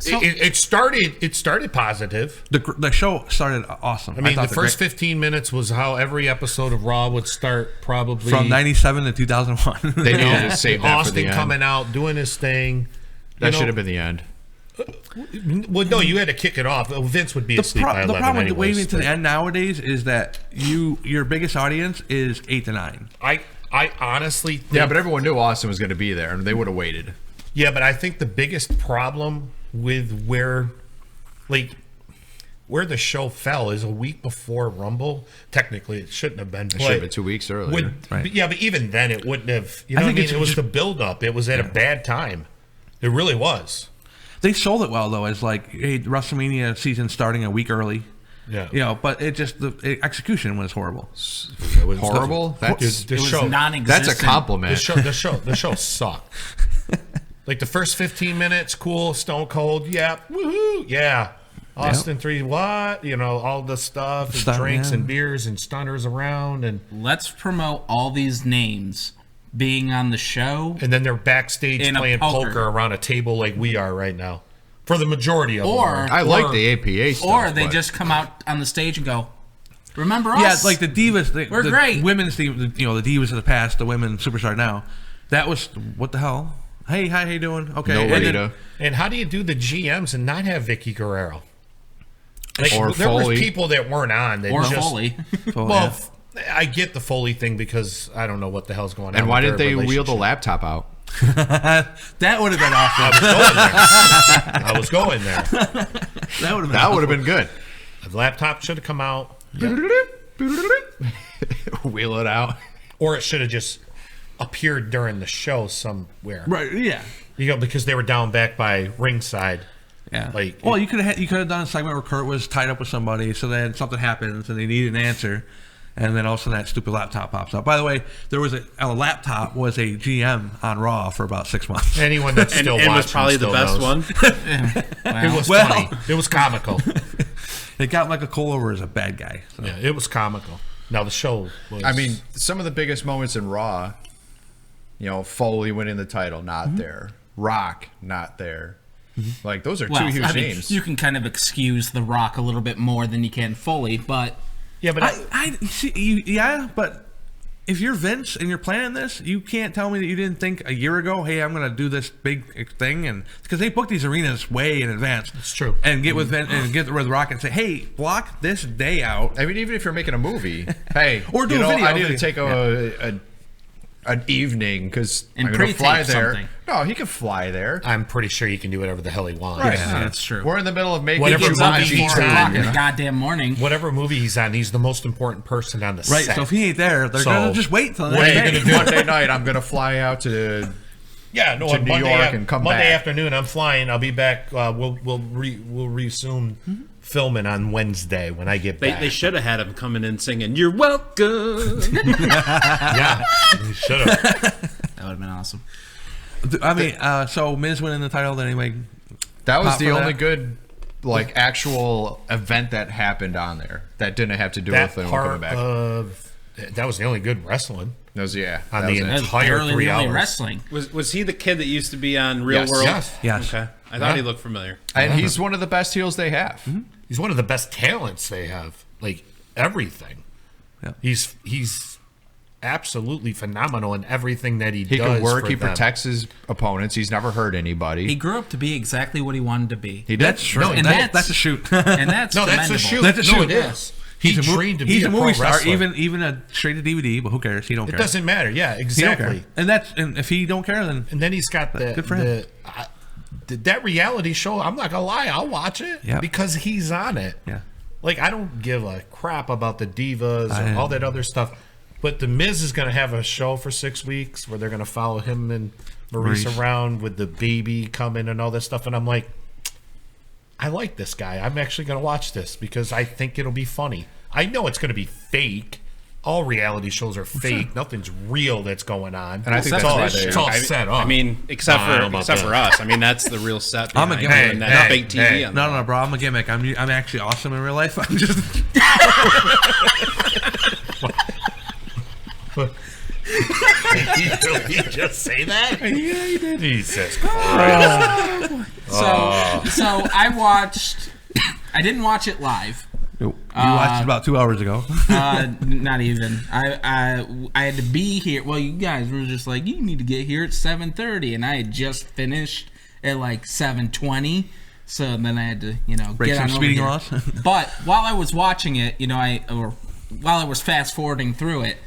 It started positive. the show started awesome. I mean, thought the first 15 minutes was how every episode of Raw would start, probably from 97 to 2001. They needed to save that for Austin the end. coming out, doing his thing. That should have been the end. Well, no, you had to kick it off. Vince would be asleep by 11 the problem with anyways, waving to but the end nowadays is that your biggest audience is 8 to 9. I honestly think, Yeah, but everyone knew Austin was going to be there, and they would have waited. yeah, but I think the biggest problem with where the show fell is a week before Rumble. Technically, it shouldn't have been. It should have been 2 weeks earlier. Yeah, but even then, it wouldn't have. You I know what I think mean? it's It was just- the build-up. It was at a bad time. It really was. They sold it well though, as like, hey, WrestleMania season starting a week early. Yeah. You know, but it just the execution was horrible. It was Horrible? That's, the It was show. non-existent. that's a compliment. The show sucked. Like the first 15 minutes, cool. Stone Cold, yeah, woohoo, yeah. Austin 3, what? You know, all the stuff, and Stuff, drinks yeah. and beers and stunners around, and Let's promote all these names being on the show. then they're backstage In a playing poker. poker around a table like we are right now. For the majority of Or- them. I like the APA stuff. Or they but- just come out on the stage and go, remember us? Yeah, like the divas. We're the great. Women's team, you know, the divas of the past, the women superstar now. That was what the hell. Hey, hi, how you doing? Okay, No and then- Rita. And how do you do the GMs and not have Vicky Guerrero? Like, Or there Foley. was people that weren't on. That Or just, Foley. Oh, Well, yeah. I get the Foley thing because I don't know what the hell's going on. And why with didn't their they wheel the relationship. laptop out? that would have been awesome. I was going there. That would have been. That would have been good. The laptop should have come out, Wheel it out. or it should have just appeared during the show somewhere. right. Yeah. You know, because they were down back by ringside. Yeah. Like- well, you could have done a segment where Kurt was tied up with somebody, so then something happens and they need an answer, and then all of a sudden that stupid laptop pops up. By the way, there was a laptop was a GM on Raw for about 6 months. Anyone that's still watching and was probably the still best knows. one. It was Well- funny. It was comical. It got Michael Cole over as a bad guy. So. Yeah, it was comical. Now the show was. I mean, some of the biggest moments in Raw, you know, Foley winning the title, not there. Rock, not there. Like, those are Well, two huge I mean, names. you can kind of excuse The Rock a little bit more than you can Foley, but yeah, but I see, yeah, but if you're Vince and you're planning this, you can't tell me that you didn't think a year ago, hey, I'm going to do this big thing, and because they book these arenas way in advance. It's true. And get with Vince and get with Rock and say, hey, block this day out. I mean, even if you're making a movie, hey, Or do you a know, video. I need to take an evening because And I'm going to fly pre-tape there. something. No, he can fly there. I'm pretty sure he can do whatever the hell he wants. Right. yeah, that's true. We're in the middle of making Whatever Gets up at movie he's 4 o'clock on, in the goddamn morning. Whatever movie he's on, he's the most important person on the Right, set. so if he ain't there, they're So, going to just wait till the what next are you day. gonna do? Monday night, I'm going to fly out to Yeah, no, to on New Monday, York and come Monday back. afternoon, I'm flying. I'll be back. We'll resume filming on Wednesday when I get back. They should have had him coming in singing, "You're welcome." Yeah, they should have. That would have been awesome. I mean, so Miz winning the title, then anyway. That was Pop the for only that. good like actual event that happened on there that didn't have to do That with him part coming back. that was the only good wrestling. That was, yeah. On that the was it. entire 3 hours. wrestling. Was he the kid that used to be on Real Yes. World? Yes. Okay. I thought he looked familiar. And he's one of the best heels they have. He's one of the best talents they have. Like everything. Yeah. He's absolutely phenomenal in everything that he He does. can work. for He them. protects his opponents. He's never hurt anybody. He grew up to be exactly what he wanted to be. He did. That's true. No, and That's a shoot. And that's No, that's a commendable. shoot. That's a No, shoot. it is. He's He a, trained to he's be a a pro movie star, wrestler. even a straight to DVD, but who cares? He don't care. It doesn't matter. Yeah, He don't care. exactly. And if he don't care, then And then he's got good for him. that reality show. I'm not gonna lie, I'll watch it Yeah. because he's on it. yeah. Like I don't give a crap about the divas and all that other stuff. But the Miz is gonna have a show for 6 weeks where they're gonna follow him and Maurice around with the baby coming and all that stuff. And I'm like, I like this guy. I'm actually gonna watch this because I think it'll be funny. I know it's gonna be fake. All reality shows are fake. Nothing's real that's going on. And I think it's that's all, why it's they- all set up. I mean, except I don't know about for that. us. I mean, that's the real set. I'm a behind gimmick. it, and that Hey, fake TV. hey. on No, bro. I'm a gimmick. I'm actually awesome in real life. I'm just. Did you really just say that? Yeah, he did. Jesus Christ. So I watched. I didn't watch it live. You watched it about 2 hours ago. Not even. I had to be here. Well, you guys were just like, you need to get here at 7:30, and I had just finished at like 7:20. So then I had to, Break get some on over speeding here. laws. But while I was watching it, while I was fast forwarding through it,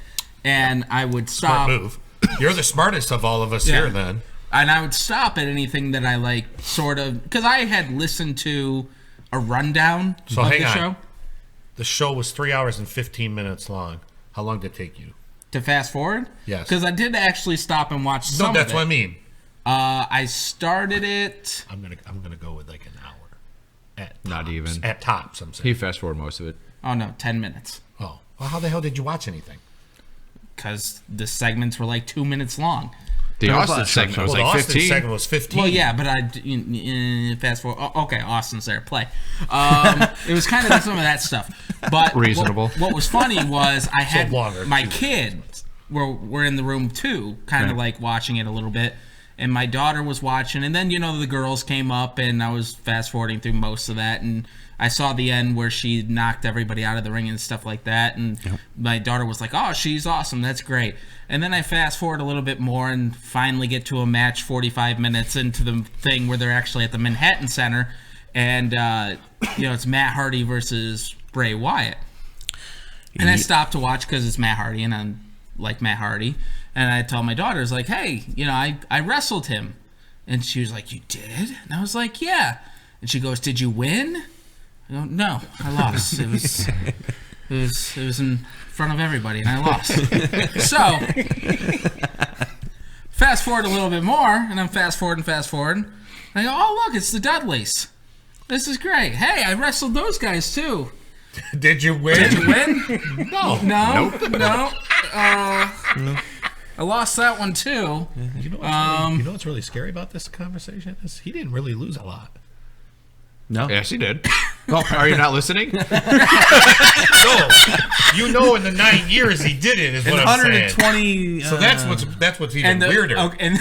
and I would stop. Smart move. You're the smartest of all of us Yeah. here then. And I would stop at anything that I like, sort of, because I had listened to a rundown So of hang the on. show. The show was 3 hours and 15 minutes long. How long did it take you? To fast forward? Yes. Because I did actually stop and watch some No, that's of it. what I mean. I started it. I'm gonna go with like an hour. At Not tops. even. At tops, I'm saying. He fast forward most of it. Oh no, 10 minutes. Oh, well, how the hell did you watch anything? Because the segments were like 2 minutes long. The There was a Austin lot of segment was Well, the like Austin 15. segment was 15. Well, yeah, but fast forward. Oh, okay, Austin's there. Play. It was kind of some of that stuff. But Reasonable. What was funny was I had longer, my too. kids were in the room too, kind of like watching it a little bit. And my daughter was watching, and then the girls came up, and I was fast forwarding through most of that, and I saw the end where she knocked everybody out of the ring and stuff like that, and my daughter was like, "Oh, she's awesome, that's great." And then I fast forward a little bit more and finally get to a match 45 minutes into the thing where they're actually at the Manhattan Center, and it's Matt Hardy versus Bray Wyatt. And I stopped to watch because it's Matt Hardy, and I'm like Matt Hardy. And I told my daughters, like, hey, I wrestled him. And she was like, you did? And I was like, yeah. And she goes, did you win? I go, no, I lost. It was in front of everybody, and I lost. So, fast forward a little bit more, and I'm fast forwarding. And I go, oh, look, it's the Dudleys. This is great. Hey, I wrestled those guys, too. Did you win? Did you win? No. No. I lost that one too. You know what's really scary about this conversation is he didn't really lose a lot. No. Yes, he did. Are you not listening? So, in the 9 years he did it is what I'm saying. 120. So that's what's even weirder. Okay,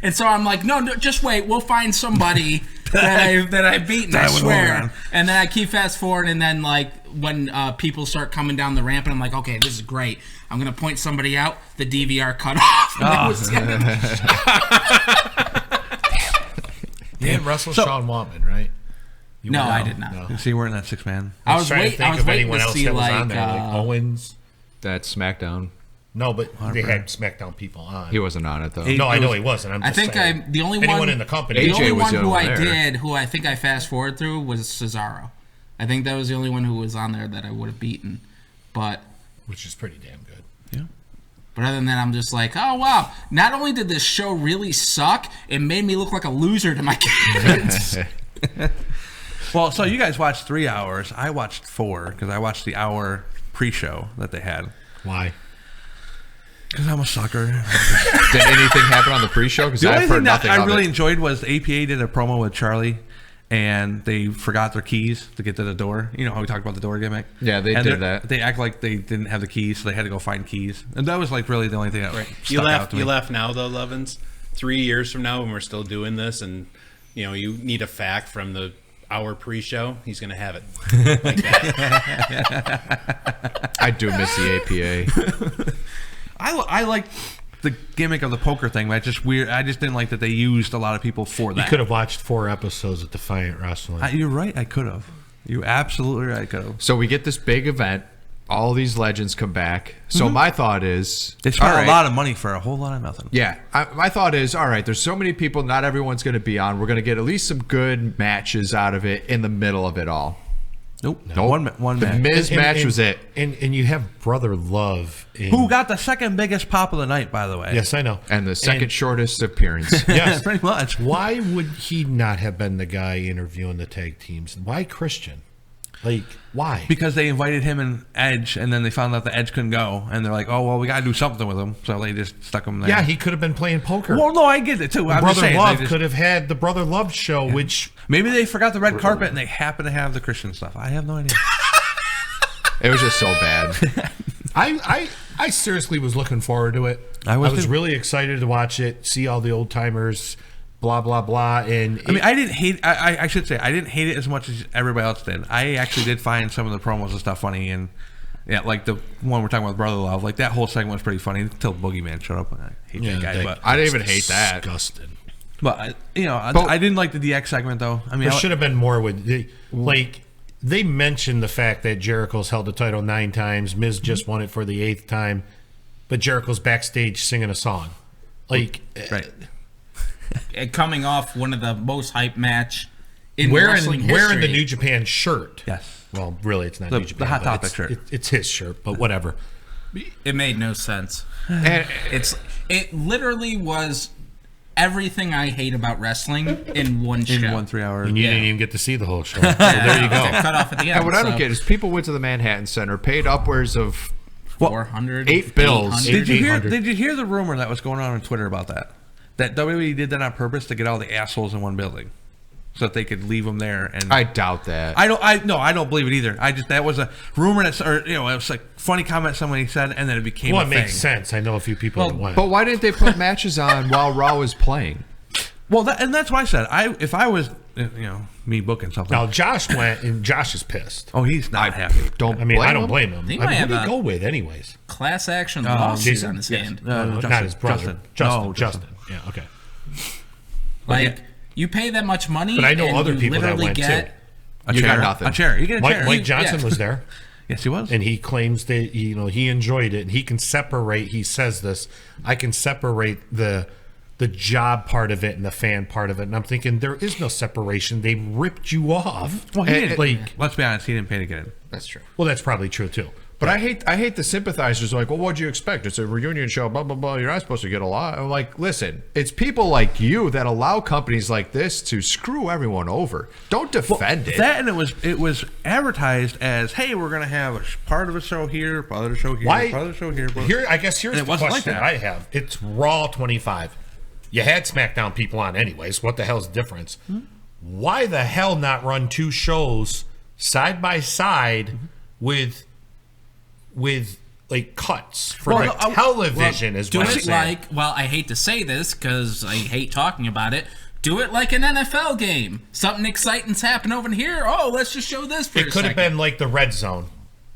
and so I'm like, no, just wait. We'll find somebody that I've beaten. I swear. And then I keep fast forward, and then like when people start coming down the ramp, and I'm like, okay, this is great. I'm gonna point somebody out. The DVR cut off. You didn't wrestle Sean Waltman, right? No, I did not. No. You see, we're in that 6-man. I was trying to think of anyone to else see that was on there, like Owens. That's SmackDown. No, but they had SmackDown people on. He wasn't on it though. No, I know he wasn't. I think the only anyone one in the company. The AJ only was one the who one I there. who I think I fast forward through was Cesaro. I think that was the only one who was on there that I would have beaten, which is pretty damn good. Yeah. But other than that, I'm just like, oh wow! Not only did this show really suck, it made me look like a loser to my kids. Well, so you guys watched 3 hours. I watched 4 because I watched the hour pre-show that they had. Why? Because I'm a sucker. Did anything happen on the pre-show? Because The only I've heard thing that nothing I of really it. enjoyed was APA did a promo with Charlie, and they forgot their keys to get to the door. You know how we talked about the door gimmick? Yeah, they And did that. They act like they didn't have the keys, so they had to go find keys. And that was like really the only thing that You stuck out laugh. to me. You laugh now though, Levins. 3 years from now, when we're still doing this, and you know you need a fact from the hour pre-show, he's gonna have it. Like that. I do miss the APA. I like the gimmick of the poker thing, but it's just weird. I just didn't like that they used a lot of people for You that. could have watched 4 episodes of Defiant Wrestling. You're right. I could have. You absolutely right. I could have. So we get this big event. All these legends come back. So my thought is, They spent all right, a lot of money for a whole lot of nothing. Yeah, my thought is, all right, there's so many people, not everyone's going to be on. We're going to get at least some good matches out of it in the middle of it all. Nope. One The match. Miz match was it. And you have Brother Love. Who got the second biggest pop of the night, by the way. Yes, I know. And the second shortest appearance. Yes, pretty much. Why would he not have been the guy interviewing the tag teams? Why Christian? Like, why? Because they invited him and Edge, and then they found out the Edge couldn't go, and they're like, "Oh well, we got to do something with him," so they just stuck him there. Yeah, he could have been playing poker. Well, no, I get it too. I'm just Brother saying, Love they just- could have had the Brother Love show, which maybe they forgot the red carpet and they happen to have the Christian stuff. I have no idea. It was just so bad. I seriously was looking forward to it. I was too. really excited to watch it, see all the old timers, blah blah blah. And I mean, I didn't hate. I should say I didn't hate it as much as everybody else did. I actually did find some of the promos and stuff funny, and yeah, like the one we're talking about, Brother Love. Like that whole segment was pretty funny until Boogeyman showed up. And I hate that guy, but I didn't even hate that. Disgusting. But I didn't like the DX segment though. I mean, There should have been more with like they mentioned the fact that Jericho's held the title 9 times. Miz just won it for the 8th time, but Jericho's backstage singing a song. Like right. Coming off one of the most hyped match in wrestling history. wearing the New Japan shirt. Yes. Well, really, it's not The- New Japan. the Hot but Topic it's, shirt. It's his shirt, but whatever. It made no sense. And It literally was everything I hate about wrestling in one show. In 1 3 hour. And you didn't even get to see the whole show. So there you go. Cut off at the end. And what I don't so get is people went to the Manhattan Center, paid upwards of 400, 8 bills. 800. Did you hear the rumor that was going on Twitter about that? That WWE did that on purpose to get all the assholes in one building, so that they could leave them there. And I doubt that. I don't believe it either. That was a rumor it was like funny comment somebody said, and then it became. Well, a it thing. makes sense. I know a few people that went. But why didn't they put matches on while Raw was playing? Well, that's why I said if I was me booking something. Now Josh went, and Josh is pissed. Oh, he's not happy. I mean, I don't blame him. He I might mean, have who did he a go with, anyways? class action lawsuit Jason? on his hand. Justin. Not his brother. Justin. Justin. Yeah, okay. Like, you pay that much money, But I know and other you people that literally went get A You chair. got nothing. A chair. You get a chair. Mike Johnson was there. Yes, he was. And he claims that he enjoyed it. And he can separate. He says this. I can separate the job part of it and the fan part of it. And I'm thinking there is no separation. They ripped you off. Well, he And, didn't, like, let's be honest, he didn't pay to get in. That's true. well, that's probably true too. But I hate the sympathizers like, well, what'd you expect? It's a reunion show, blah, blah, blah. You're not supposed to get a lot. I'm like, listen, it's people like you that allow companies like this to screw everyone over. Don't defend it. That and it was advertised as, hey, we're gonna have a part of a show here, part of the show here, Why? part of the show here. Here, I guess here's And it the wasn't like question that. I have. It's Raw 25. You had SmackDown people on anyways. What the hell's the difference? Why the hell not run 2 shows side by side with like cuts for Well, the television? Is do what I'm it saying. like, well, I hate to say this because I hate talking about it. Do it like an NFL game. Something exciting's happened over here. Oh, let's just show this for a It could have second. been like the Red Zone.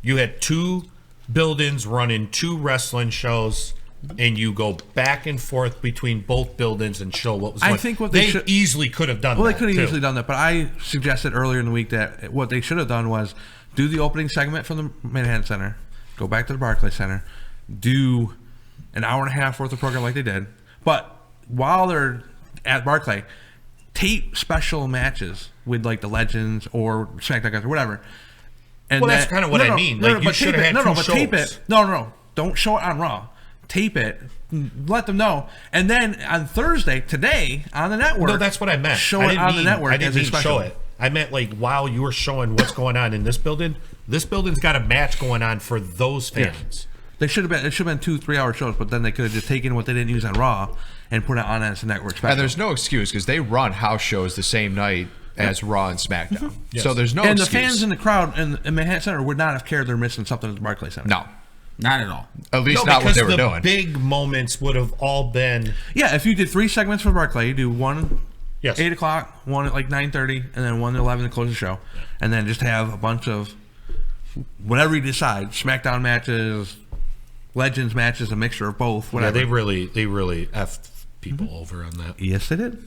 You had 2 buildings running 2 wrestling shows, and you go back and forth between both buildings and show what was going. I think what they should- easily could have done. Well, that, they could have too. easily done that, but I suggested earlier in the week that what they should have done was do the opening segment from the Manhattan Center, go back to the Barclays Center, do an hour and a half worth of program like they did, but while they're at Barclay, tape special matches with like the Legends or SmackDown guys or whatever. And Well, that's kinda what I mean. Like, you but should tape have it. had No, two but tape shows. it. No. Don't show it on Raw. Tape it. Let them know. And then on Thursday, today, on the network. No, that's what I meant. Show I it didn't on mean, the network I didn't as a mean special. show it. I meant like while you were showing what's going on in this building got a match going on for those fans. They should have been. It should have been 2 3-hour shows, but then they could have just taken what they didn't use on Raw and put it on as a network special. And there's no excuse because they run house shows the same night as Raw and SmackDown. Yes. So there's no and excuse. the fans in the crowd in Manhattan Center would not have cared they're missing something at the Barclays Center. No. Not at all. At least No, not what because they were the doing. big moments would have all been. Yeah, if you did 3 segments for Barclay, you do one Yes. 8 o'clock, one at like 9:30, and then one at 11 to close the show, and then just have a bunch of whatever you decide: SmackDown matches, Legends matches, a mixture of both. Yeah, Whatever. they really effed people over on that. Yes, they did.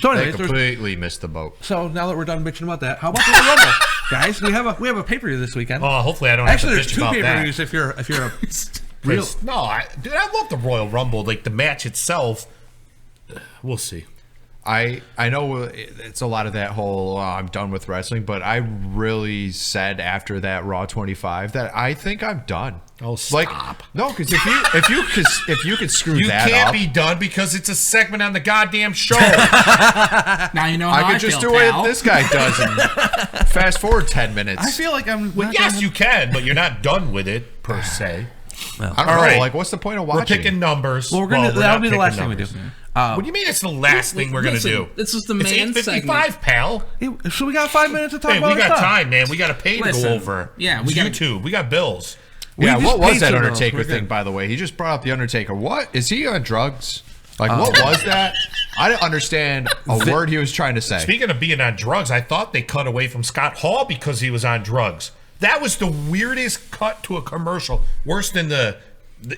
So, They anyways, completely missed the boat. so now that we're done bitching about that, how about the Royal Rumble, guys? We have a pay-per-view this weekend. Oh, hopefully I don't Actually, have there's to 2 bitch about pay-per-views that. if you're a real. No, dude, I love the Royal Rumble. Like the match itself, we'll see. I know it's a lot of that whole I'm done with wrestling, but I really said after that Raw 25 that I think I'm done. Oh, stop! No, because if you could screw You that can't up, be done because it's a segment on the goddamn show. Now you know how I could just feel, do pal. what this guy does and fast forward 10 minutes. I feel like I'm. Well, not yes, gonna- you can, but you're not done with it per se. I don't All know. right. Like, what's the point of We're watching? picking numbers. Well, that'll not be the picking last thing we do. numbers. What do you mean it's the last thing we're going to Listen, do? this is the It's man 8:55, pal. So we got 5 minutes to talk Hey, about we got stuff. time, man. We got to pay to Listen, go over. yeah, we It's gotta- YouTube. We got bills. Yeah, We what just was paid that for those. Undertaker We're thing, good. by the way? He just brought up the Undertaker. What? Is he on drugs? Like, what was that? I didn't understand a word he was trying to say. Speaking of being on drugs, I thought they cut away from Scott Hall because he was on drugs. That was the weirdest cut to a commercial. Worse than the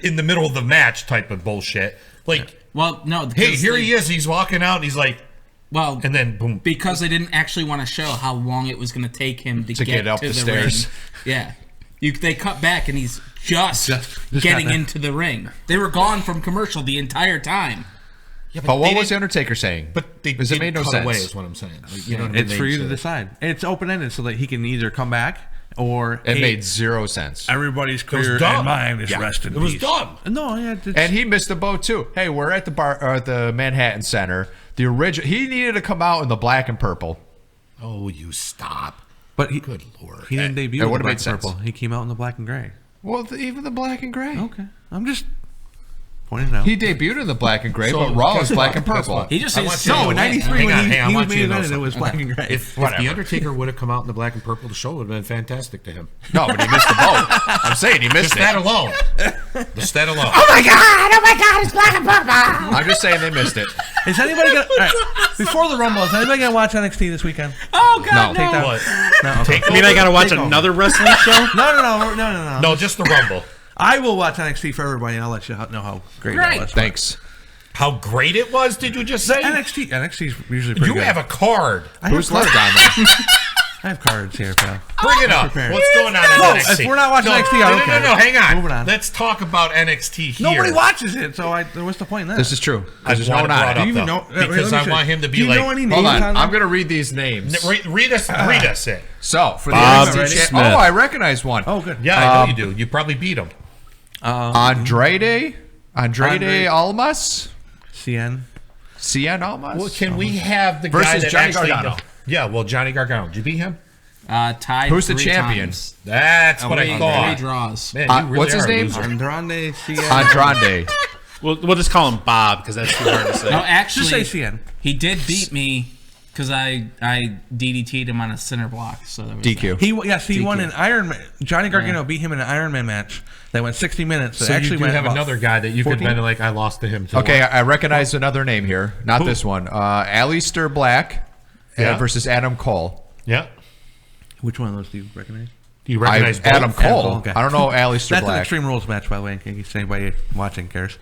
in the middle of the match type of bullshit. Like, Well, no. hey, because here they- he is. He's walking out and he's like, Well, and then boom. because they didn't actually want to show how long it was going to take him to get up to the the stairs. ring. Yeah, they cut back and he's just got getting there. into the ring. They were gone from commercial the entire time. Yeah, But what they was the didn't- Undertaker saying? But they Because it didn't made no cut sense. away is what I'm saying. Like, you know what I mean? It's for you to They- decide. It's open ended so that he can either come back or It hey, made zero sense. everybody's It was career dumb. and mine is Yeah, rest in it was peace. dumb. No, yeah, it's, And he missed the boat too. Hey, we're at the Manhattan Center. The original. He needed to come out in the black and purple. Oh, you stop. but he, Good Lord. he didn't debut It in the would've black made and sense. purple. He came out in the black and gray. Well, even the black and gray. Okay, I'm just pointing it out. He debuted in the black and gray, So, but Raw guess was black what? and Guess purple. what? He just I needs want to you no, know in what? '93 Hang when on, he I was want main you to know evented, it was something. black and gray. If the Undertaker would have come out in the black and purple, the show would have been fantastic to him. No, but he missed the boat. I'm saying he missed Just it. that alone. Just that alone. Oh my God, it's black and purple. I'm just saying they missed it. Is anybody gonna all right, before the Rumble? Is anybody gonna watch NXT this weekend? Oh God, No. Take that. What? No, okay. Take I mean, I gotta watch Take over. another wrestling show. No. No, just the Rumble. I will watch NXT for everybody, and I'll let you know how great that was. Thanks. How great it was, did you just say? NXT's usually pretty You good. have a card. I have Who's cards. left on there? I have cards here, pal. Bring it up. prepared. What's going on in No, NXT? if we're not watching no, NXT, I don't no, care. no, hang on. Moving on. Let's talk about NXT here. Nobody watches it, so what's the point in that? This is true. I There's just no want one it on brought it. up, Do you even though, know- wait, because let me I see. want him to Do be you like. know any Hold names on. on I'm there? going to read these names. Read us it. So, for the Bob NXT Smith. Oh, I recognize one. Oh, good. Yeah, I know you do. You probably beat him. Andrade Almas? CN. Cien Almas? Well, can we have the guy Versus that Johnny actually? Gargano. Yeah, well, Johnny Gargano. Did you beat him? tied. Who's the 3 champion? times. That's what I Three thought. draws. Man, you really what's his are a name? loser. Andrade CN. Andrade. We'll just call him Bob because that's too hard to say. No, actually, Just say CN. he did beat me because I DDT'd him on a center block. So there was DQ. He won DQ. an Iron Man. Johnny Gargano beat him in an Iron Man match that went 60 minutes. That So actually you do went have about another guy that you could 14? have been like, I lost to him. Okay, I recognize another name here. Not this one. Aleister Black Yeah. versus Adam Cole. Yeah. Which one of those do you recognize? Do you recognize both? Adam Cole. Okay. I don't know Aleister That's an Black. Extreme Rules match, by the way, in case anybody watching cares.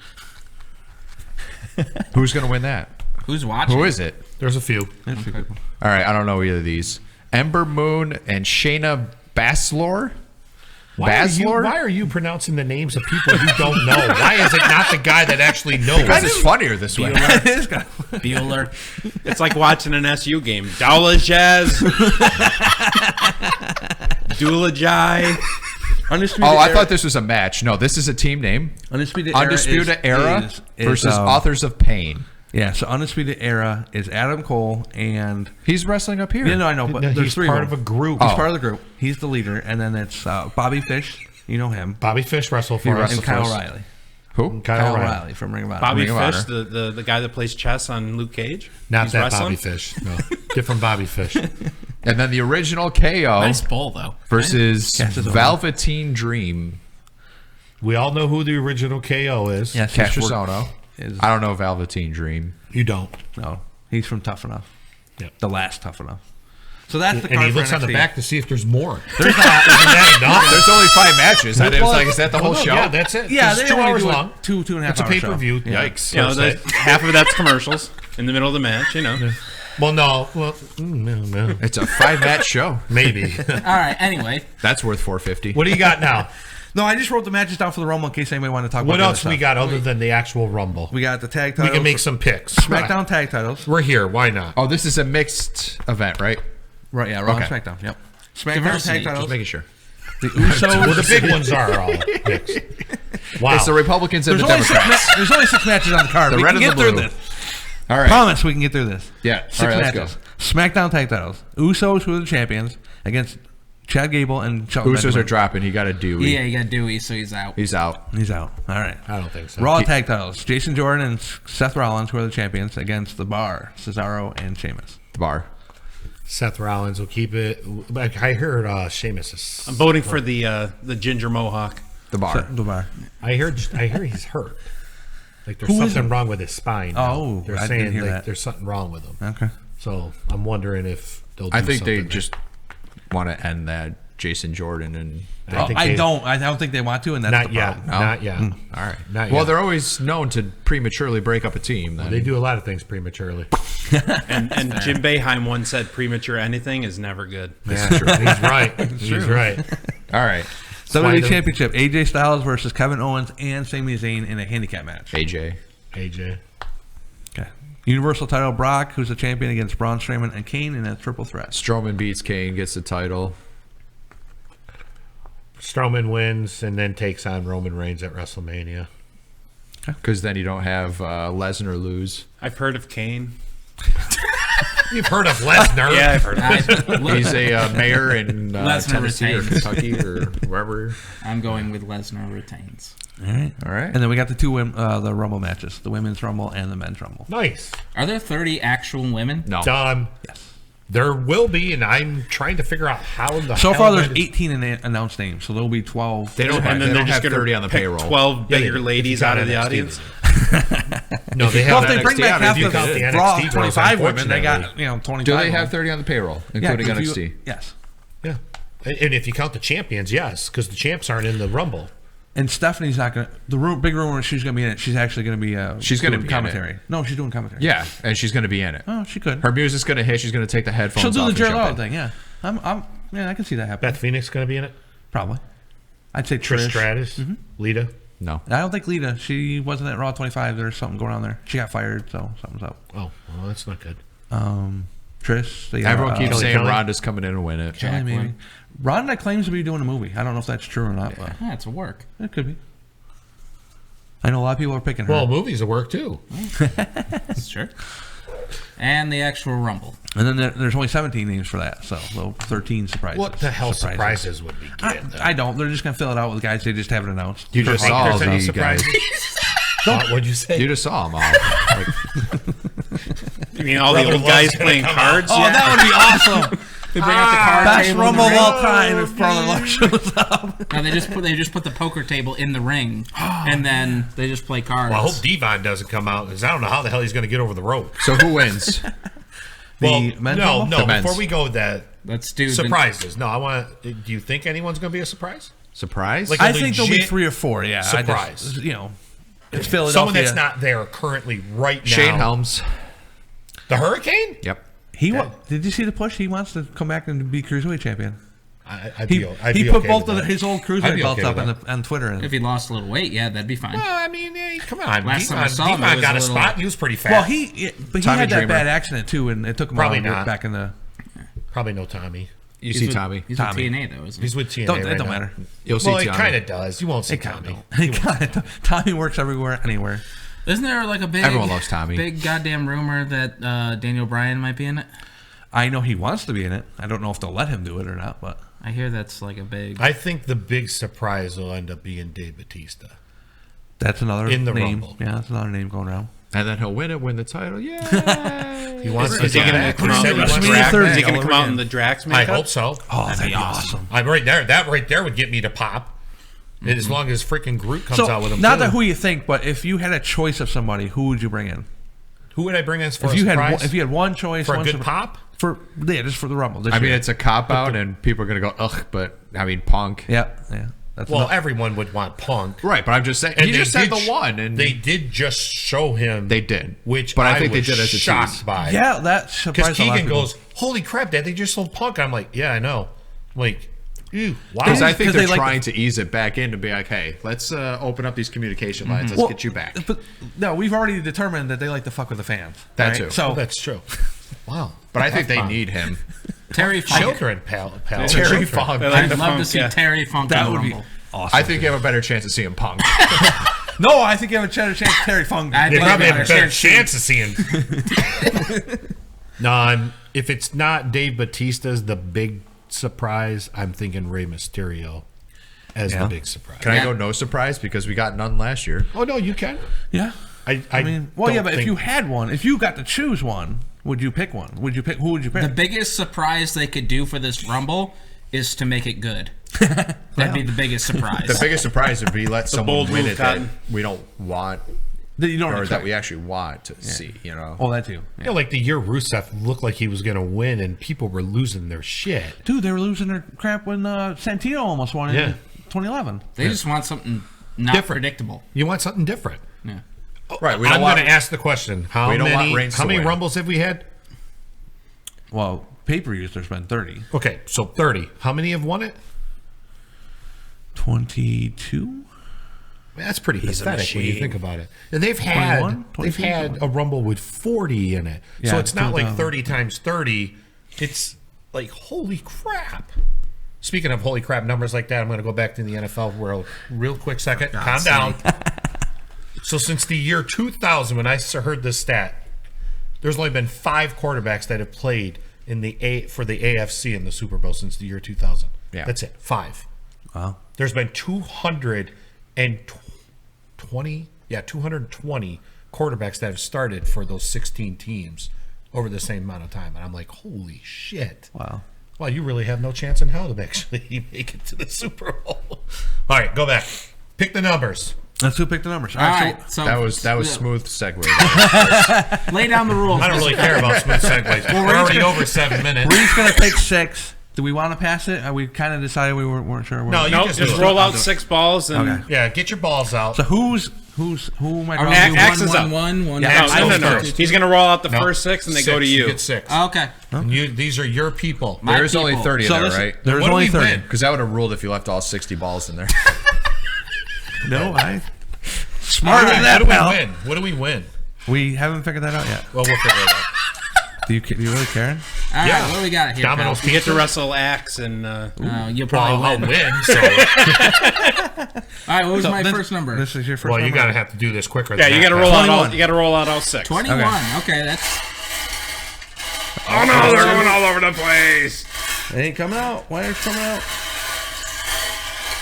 Who's going to win that? Who's watching? Who is it? There's a few. That's a few people. All right, I don't know either of these. Ember Moon and Shayna Baszler. Why are you pronouncing the names of people you don't know? Why is it not the guy that actually knows? Because it's funnier this way. Bueller. It's like watching an SU game. Dowlajaz. Doolajai. Undisputed Oh, I Era- thought this was a match. No, this is a team name. Undisputed Era versus Authors of Pain. Yeah, so Undisputed Era is Adam Cole and He's wrestling up here. yeah, no, I know, but No, there's he's three part of of them. a group. He's Oh. part of the group. He's the leader, and then it's Bobby Fish. You know him, Bobby Fish wrestled for us. and Kyle O'Reilly. Who? Kyle O'Reilly from Ring of Honor. Bobby Ring of Fish, Honor. the guy that plays chess on Luke Cage. Not He's that wrestling? Bobby Fish. No, different Bobby Fish. And then the original KO Nice bowl though. versus Cassius Ohno. Velveteen Dream. We all know who the original KO is. Yes, Cassius he's Ohno. I don't know Velveteen Dream. You don't. No, he's from Tough Enough. Yep. The last Tough Enough. So that's the And card he for looks on the NXT. back to see if there's more. There's not. Isn't that enough? There's only 5 matches. I was like, is that the whole show? Yeah, that's it. Yeah, It's they 2 only hours do a long. two and a half It's a hour pay-per-view. show. Yeah. Yikes. You know, So half of that's commercials in the middle of the match. You know. well, no. Well, no. It's a 5-match show. Maybe. All right. Anyway, That's worth $450. What do you got now? No, I just wrote the matches down for the Rumble in case anybody wanted to talk What about else we got other than the actual Rumble? We got the tag We titles. can make some picks. SmackDown tag titles. We're here. Why not? Oh, this is a mixed event, right? Right, yeah, Raw Okay. and SmackDown. Yep. SmackDown Diversity. tag titles. Just making sure. The Usos. Well, the big ones are all picks. Wow. It's the Republicans and There's the only, Democrats. there's only 6 matches on the card. The We red can and get the through blue. this. All right. Promise we can get through this. Yeah. 6 All right, let's matches. go. SmackDown tag titles. Usos, who are the champions, against Chad Gable and Shelton Usos are Benjamin. dropping. He got a Dewey. yeah, you got Dewey, so he's out. He's out. He's out. All right. I don't think so. Raw tag titles. Jason Jordan and Seth Rollins, who are the champions, against The Bar, Cesaro and Sheamus. The Bar. Seth Rollins will keep it. I heard Sheamus is. I'm voting for the ginger mohawk. The Bar. The Bar. I hear he's hurt. Like there's Who is something him? wrong with his spine. Oh, they're I saying didn't hear like that. there's something wrong with him. Okay. So I'm wondering if they'll. Do I think they something just want to end that Jason Jordan and. I don't think they want to, and that's Not the yet. problem. No? Not yet. All right. Not Well, yet. they're always known to prematurely break up a team. Then. They do a lot of things prematurely. And Jim Boeheim once said premature anything is never good. Yeah, he's right. He's right. All right. WWE Championship. AJ Styles versus Kevin Owens and Sami Zayn in a handicap match. AJ. Okay. Universal title. Brock, who's the champion, against Braun Strowman and Kane in a triple threat. Strowman beats Kane, gets the title. Strowman wins and then takes on Roman Reigns at WrestleMania. Because then you don't have Lesnar lose. I've heard of Kane. You've heard of Lesnar? Yeah, I've heard of him. He's a mayor in Lesnar Tennessee or retains. Kentucky or wherever. I'm going with Lesnar retains. All right. All right. And then we got the the Rumble matches, the Women's Rumble and the Men's Rumble. Nice. Are there 30 actual women? No. Done. Yes. There will be, and I'm trying to figure out how the So hell far, there's that is- 18 announced names, so there'll be 12. They don't have, And then they they're don't just have going 30 to on the pick payroll. 12 Yeah, bigger if ladies you out count of the NXT. audience. No, they Well, have if they bring NXT back out, half if you the count the Raw NXT 25 women, they got unfortunately. 25. Do they have of them. 30 on the payroll, Yeah, including if NXT? you- yes. Yeah. And if you count the champions, yes, because the champs aren't in the Rumble. And Stephanie's not going to. Big rumor she's going to be in it. She's actually going to be. She's gonna doing be in commentary. No, she's doing commentary. Yeah, and she's going to be in it. Oh, she could. Her music's going to hit. She's going to take the headphones She'll do off the and Jerry jump Lawler in. thing. Yeah, yeah, I can see that happening. Beth Phoenix going to be in it? Probably. I'd say Trish Trish. Stratus? Lita? No. I don't think Lita. She wasn't at Raw 25. There's something going on there. She got fired, so something's up. Oh, well, that's not good. Trish. Everyone keeps Kelly saying Kelly? Ronda's coming in and win it. Kelly, maybe. Ronda claims to be doing a movie. I don't know if that's true or not, but Yeah, it's a work. it could be. I know a lot of people are picking her. Well, movies will work too. That's true. And the actual Rumble. And then there's only 17 names for that, so 13 surprises. What the hell surprises would be good? I don't. They're just going to fill it out with guys they just haven't announced. You just saw There's any the guys. surprises? What'd you say? You just saw them all. Like, You mean all the Brother old guys Love's gonna playing come cards? Oh, that would be awesome. They bring out the card Best table. in Rumble the of all ring. time if Brother Love shows up. No, they just put the poker table in the ring, and then they just play cards. Well, I hope Devon doesn't come out because I don't know how the hell he's going to get over the rope. so who wins? Well, men's no, Rumble? no. The men's. Before we go with that, Let's do the- surprises. No, I want to. Do you think anyone's going to be a surprise? Surprise? Like I think there'll be legit 3 or 4. Yeah, surprise. It's Philadelphia. Someone that's not there currently right now. Shane Helms. The Hurricane? Yep. Did you see the push? He wants to come back and be cruiserweight champion. I'd He be put okay both with of that. his old I'd cruiserweight be belts okay up with on Twitter. If he lost a little weight, yeah, that'd be fine. Well, I mean, hey, come on. Last time I saw him, it Devon was got a a little- spot and he was pretty fast. Well, he Tommy had that Dreamer. bad accident too, and it took him Probably a while to not. get back in the. Probably no Tommy. You He's see with- Tommy. He's Tommy. with TNA though, isn't he? He's with TNA It right don't now. matter. You'll see Well, it Tommy. kind of does. You won't see Tommy. Tommy works everywhere, anywhere. Isn't there like a big Everyone loves Tommy. big goddamn rumor that Daniel Bryan might be in it? I know he wants to be in it. I don't know if they'll let him do it or not, but I hear that's like a big. I think the big surprise will end up being Dave Bautista. That's another in the name. Rumble. Yeah, that's another name going around. And then he'll win the title. Yeah. He wants Is he going to come out in the WrestleMania 30 Is he going to come out in again. the Drax I makeup? hope so. Oh, that'd be awesome. I'm right there. That right there would get me to pop. And as long as freaking Groot comes So, out with him. not too. that who you think, but if you had a choice of somebody, who would you bring in? Who would I bring in for If a you had surprise? one, if you had one choice for a one good surpri- pop? just for the Rumble. This I mean, year. it's a cop out, and people are gonna go ugh. But I mean, Punk. yeah. That's Well, enough. everyone would want Punk. Right, but I'm just saying. And He they just said did the one, and they did just show him. They did, which but I think was they did as a shocked tease. by. Yeah, that Because surprised a lot of Keegan people. goes, "Holy crap, Dad! They just sold Punk." I'm like, "Yeah, I know." Like, ew, wow. Because I think 'Cause they're they like trying to ease it back in to be like, hey, let's open up these communication lines. Let's Well, get you back. But no, we've already determined that they like to fuck with the fans. That right? too. So Oh, that's true. Wow, But I think they F-bomb. need him. Terry Funk. Children, pal. Terry Children. Funk. They like I'd the love to funk, see yeah. Terry Funk that in the would be Rumble. awesome. I think you have a better chance of seeing Punk. No, I think you have a better chance. Terry Funk. I They think probably they have a have better a chance of seeing. No, if it's not Dave Bautista's the big surprise, I'm thinking Rey Mysterio as the big surprise. Can I go no surprise because we got none last year? Oh no, you can. Yeah. I mean, don't but if think- you had one, if you got to choose one, would you pick one? Would you pick? Who would you pick? The biggest surprise they could do for this Rumble is to make it good. That'd be the biggest surprise. The biggest surprise would be let someone bold win move, it that Cotton. we don't want, that you don't or that expect. we actually want to see. You know. Oh, that too. Yeah, like the year Rusev looked like he was going to win, and people were losing their shit. Dude, they were losing their crap when Santino almost won in 2011. They just want something not Different. predictable. You want something different. Yeah. Right. We I'm don't going want. to ask the question: How we don't want many? Reigns How to many win. Rumbles have we had? Well, pay-per-views, there's been 30. Okay, so 30. How many have won it? 22? That's pretty He's a pathetic when you machine. think about it. And they've had 21? they've had a Rumble with 40 in it, so Yeah, it's not like 2000. 30 times 30. It's like holy crap. Speaking of holy crap numbers like that, I'm going to go back to the NFL world real quick second. Calm down. So since the year 2000, when I heard this stat, there's only been 5 quarterbacks that have played in for the AFC in the Super Bowl since the year 2000. Yeah. That's it. 5. Wow. There's been 220 quarterbacks that have started for those 16 teams over the same amount of time. And I'm like, holy shit. Wow. Well, you really have no chance in hell to actually make it to the Super Bowl. All right, go back. Pick the numbers. Let's who pick the numbers. All right, so That was smooth segue. lay down the rules. I don't really care about smooth segues. We're already over 7 minutes. We're each going to pick 6. Do we want to pass it? We kind of decided we weren't sure. No, you Nope, just just do it. roll out 6 balls and Okay. Yeah, get your balls out. So who am I Are we drawing? doing Axe is up. 1-1-1? Yeah, Axe no, goes no. first. He's going to roll out the No. first 6 and they go to 6, you. get 6. Okay. And these are your people. My There's only people. 30 in So there, listen, right? there's What do only we 30. win? Because that would have ruled if you left all 60 balls in there. No, I. All Smarter right, than that, what do pal. we win? What do we win? We haven't figured that out yet. Well, we'll figure it out. Do you really care? All right, Yeah. what do we got here? Domino's pal? You get to wrestle Axe and You'll Well, probably I'll win. win. So, All right, what was my this- first number? This is your first well, you number. got to have to do this quicker. yeah, than you got to that, roll pal. out all 21. you got to roll out all 6. 21. Okay. Okay, that's Oh no, they're going all over the place. It ain't coming out. Wire's coming out.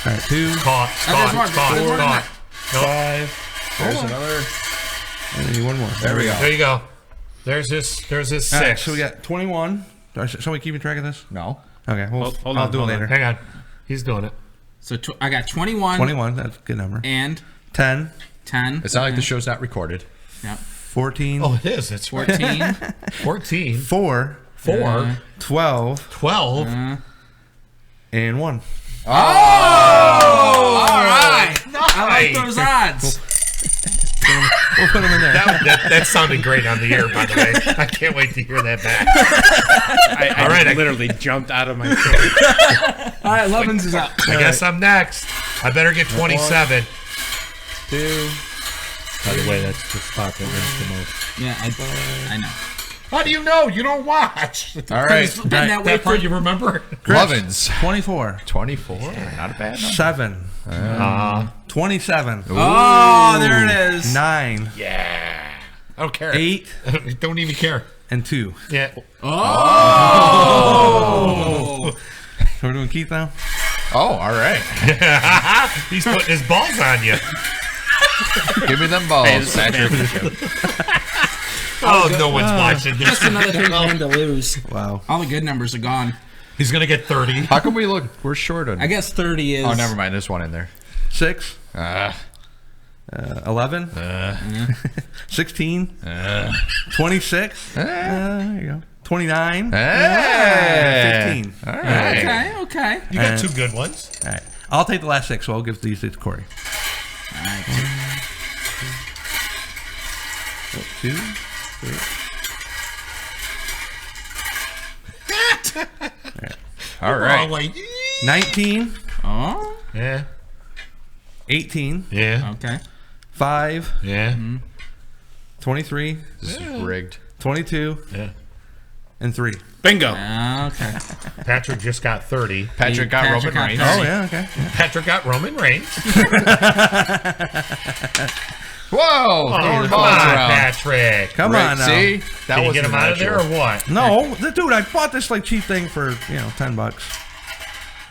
All right, 2, Caught. there's more, Caught. there's more than Caught. No. 5. There's another. I need one more. There we go. There you go. There's his 6. All right, so we got 21. Shall we keep track of this? No. Okay, well, Hold I'll on, do it hold on. later. Hang on. He's doing it. so. I got 21, 21, that's a good number. and 10, 10. It's not like the show's not recorded. Yeah. 14, Oh, it is. It's 14. 14. 4, 4. 12, 12. and 1. All right. I like those odds. We'll put them in there. That sounded great on the air, by the way. I can't wait to hear that back. I All right, I- literally jumped out of my chair. All right, Levins is up. I guess I'm next. I better get 27. 2. By the way, that's the spot that wins the most. Yeah, I know. How do you know? You don't watch. All right. It's been that way That for part you remember? Lovins. 24. 24. Not a bad number. 7. 27. Oh, there it is. 9. Yeah. I don't care. 8. Don't even care. And 2. Yeah. Oh! So we're doing Keith now? Oh, all right. He's putting his balls on you. Give me them balls, Patrick. Oh, no one's watching this. Just another thing for him to lose. Wow. All the good numbers are gone. He's going to get 30. How come we're short on? I guess 30 is. Oh, never mind. There's one in there. 6. 11. 16. 26. There you go. 29. Hey. 15. All right. Okay. You got 2 good ones. All right. I'll take the last 6, so I'll give these to Corey. All right. 2, 3. All right. 19. Oh. Yeah. 18. Yeah. Okay. 5. Yeah. 23. This is rigged. 22. Yeah. And 3. Bingo. Okay. Patrick just got 30. Patrick got Patrick Roman got Reigns. 30. Oh, yeah, okay. Patrick got Roman Reigns. Whoa! Oh, come on, Patrick. Come on now. See? That Did you was get him out of there or what? No, dude, I bought this like cheap thing for, $10.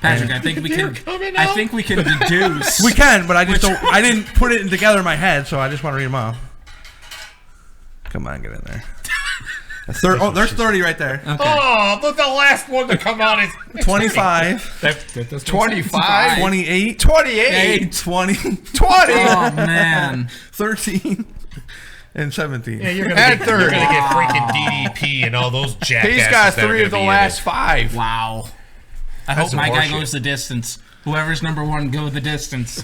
Patrick, I think we can. I think we can deduce. We can, but I just don't. I didn't put it together in my head, so I just want to read them off. Come on, get in there. There's 30 right there. Okay. Oh, look, the last one to come out is 25. That's 25. 28. 28. 20. 20. Oh man. 13. And 17. Yeah, you're gonna And get 30. freaking DDP and all those jackasses. He's got that are 3 gonna of the be in last it. 5. Wow. I That's hope my guy horseshit. goes the distance. Whoever's number 1, go the distance.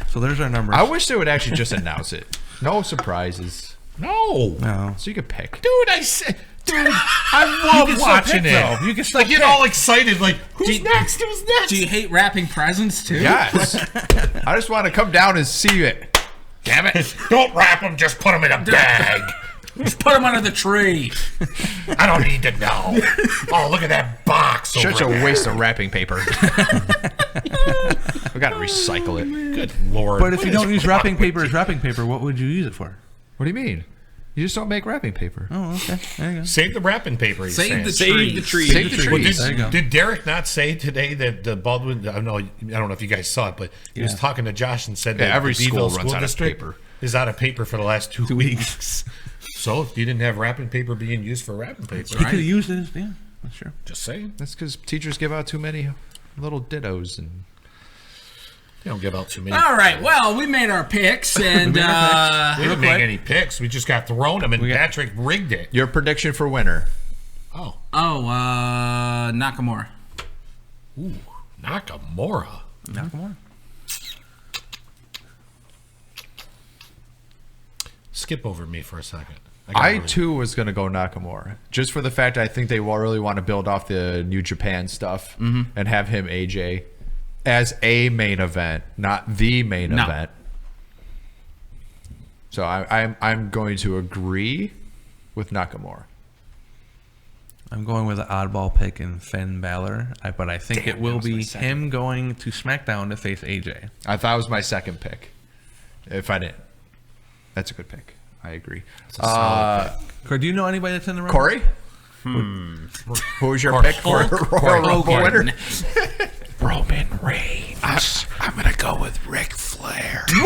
So there's our numbers. I wish they would actually just announce it. No surprises. No. So you could pick. Dude, I love can still watching pick, it. though. You can still like get pick. all excited, like who's next? Who's next? Do you hate wrapping presents too? Yes. I just want to come down and see it. Damn it! Don't wrap them. Just put them in a bag. Just put them under the tree. I don't need to know. Oh, look at that box. Such a over there. waste of wrapping paper. We got to recycle it. Good lord. But if you don't use wrapping paper as wrapping paper, what would you use it for? What do you mean? You just don't make wrapping paper. Oh, okay. There you go. Save the wrapping paper. He's saying. Save the trees. Save the There you trees. go. Did Derek not say today that the Baldwin? I don't know if you guys saw it, but he was talking to Josh and said that every the Beeville school runs out of district paper. is out of paper for the last 2 weeks. So if you didn't have wrapping paper being used for wrapping paper, You could have used it. Yeah, that's true. just saying That's because teachers give out too many little dittos and. they don't give out too many. All right. Well, we made our picks, and We Real didn't make quick. any picks. We just got thrown them, and Patrick rigged it. Your prediction for winner. Nakamura. Ooh, Nakamura. Nakamura. Skip over me for a second. I too was going to go Nakamura, just for the fact I think they will really want to build off the New Japan stuff and have him AJ as a main event, not the main event. So I'm going to agree with Nakamura. I'm going with an oddball pick in Finn Balor, but I think it will be him going to SmackDown to face AJ. I thought it was my second pick. If I didn't, that's a good pick. I agree. Corey, do you know anybody that's in the room? Corey, who was your pick for Royal Rumble winner? Roman Reigns. I'm gonna go with Ric Flair. It's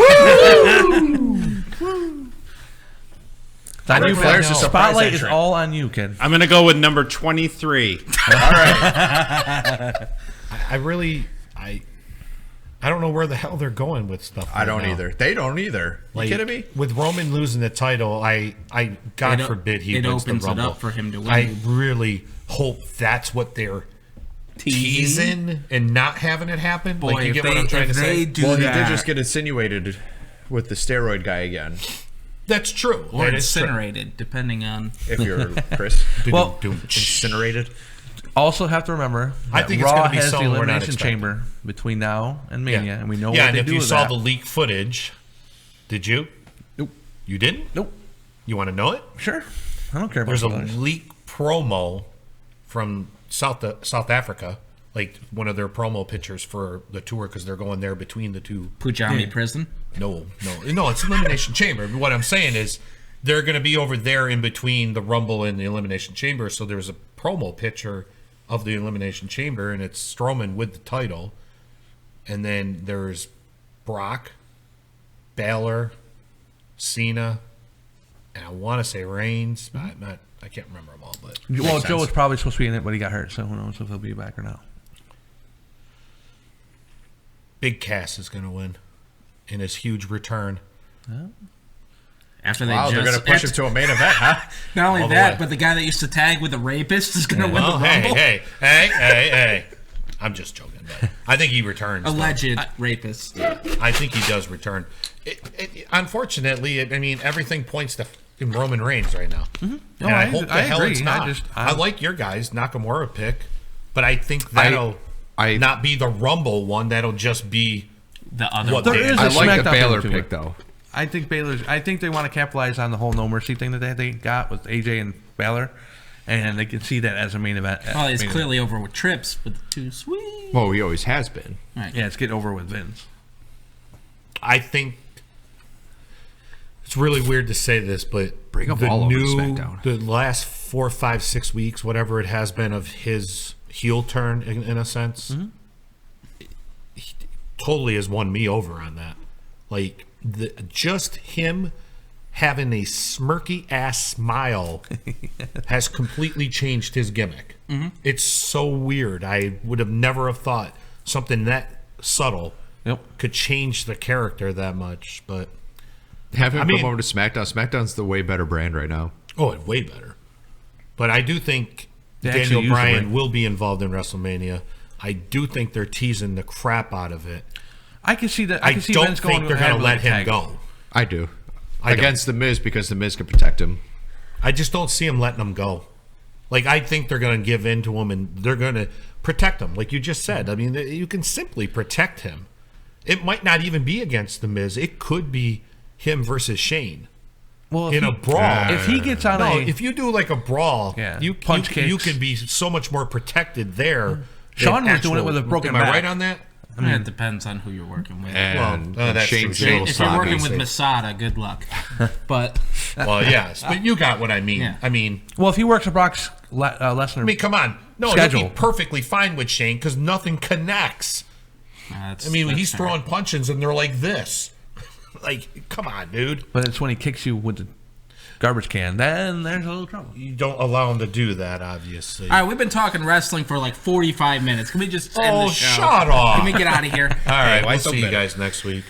on you, Flair's Flair. a The surprise spotlight is entrant. all on you, kid. I'm gonna go with number 23. All right. I don't know where the hell they're going with stuff. I right don't now. either. They don't either. Like, You kidding me? With Roman losing the title, God forbid he it wins the opens it Rumble. up for him to win. I really hope that's what they're teasing and not having it happen. Boy, like, you if get what I'm trying to say? Well, he did just get insinuated with the steroid guy again. That's true. Or That is true. incinerated, depending on. If you're Chris, Well, incinerated. Also have to remember I that think it's Raw gonna be has the something we're not Elimination expecting. Chamber between now and Mania, and we know yeah, what and they if do you with saw that. the leaked footage, did you? Nope. You didn't? Nope. You want to know it? Sure. I don't care about There's a spoilers. leaked promo from South Africa, like one of their promo pictures for the tour because they're going there between the two. Pujami Prison? No, it's Elimination Chamber. But what I'm saying is they're going to be over there in between the Rumble and the Elimination Chamber. So there's a promo picture of the Elimination Chamber, and it's Strowman with the title. And then there's Brock Balor, Cena, and I want to say Reigns. But I can't remember them all. But Well, Joe was probably supposed to be in it, but he got hurt, so who knows if he'll be back or not. Big Cass is going to win in his huge return. After they're going to push him to a main event, huh? Not only All the that, way. but the guy that used to tag with the rapist is going to win the Rumble. Hey. I'm just joking. But I think he returns. Alleged rapist. I think he does return. Unfortunately, I mean, everything points to Roman Reigns right now. Mm-hmm. And I hope the hell agree. it's not. I like your guys' Nakamura pick, but I think that'll not be the Rumble one. That'll just be the other one. There is I a like the SmackDown Baylor thing to pick, it. though. I think they want to capitalize on the whole No Mercy thing that they got with AJ and Balor, and they can see that as a main event. Well, it's clearly over with Trips with the two sweet. Well, he always has been. Right. Yeah, it's getting over with Vince. I think it's really weird to say this, but Bring up all over SmackDown. The last 4, 5, 6 weeks, whatever it has been of his heel turn, in a sense, he totally has won me over on that. Like just him having a smirky ass smile has completely changed his gimmick. It's so weird. I would have never have thought something that subtle could change the character that much. But Have him come over to SmackDown. SmackDown's the way better brand right now. Oh, way better. But I do think They Daniel actually use the Bryan ring. will be involved in WrestleMania. I do think they're teasing the crap out of it. I can see that. I can see don't Vince think going they're going to ahead let with a him tag. go. I do. I don't. Against The Miz, because The Miz can protect him. I just don't see him letting him go. Like, I think they're going to give in to him and they're going to protect him, like you just said. I mean, you can simply protect him. It might not even be against The Miz. It could be him versus Shane. Well, in a brawl. if he gets on if you do like a brawl, you kicks. could be so much more protected there. Sean was doing it with a broken Am I back. right on that? I mean, it depends on who you're working with. And that's Shane's true. a little If you're working sloppy. with Masada, good luck. But Well, yes, but you got what I mean. Yeah. I mean, Well, if he works a Brock's Lesnar, I mean, come on. No, schedule. he'll be perfectly fine with Shane because nothing connects. I mean, when he's throwing punches and they're like this. Like, come on, dude. But it's when he kicks you with the garbage can, then there's a little trouble. You don't allow him to do that, obviously. all right, we've been talking wrestling for like 45 minutes. Can we just end Oh, the show? shut off. Can we get out of here? All right, why we'll so see you bitter? guys next week.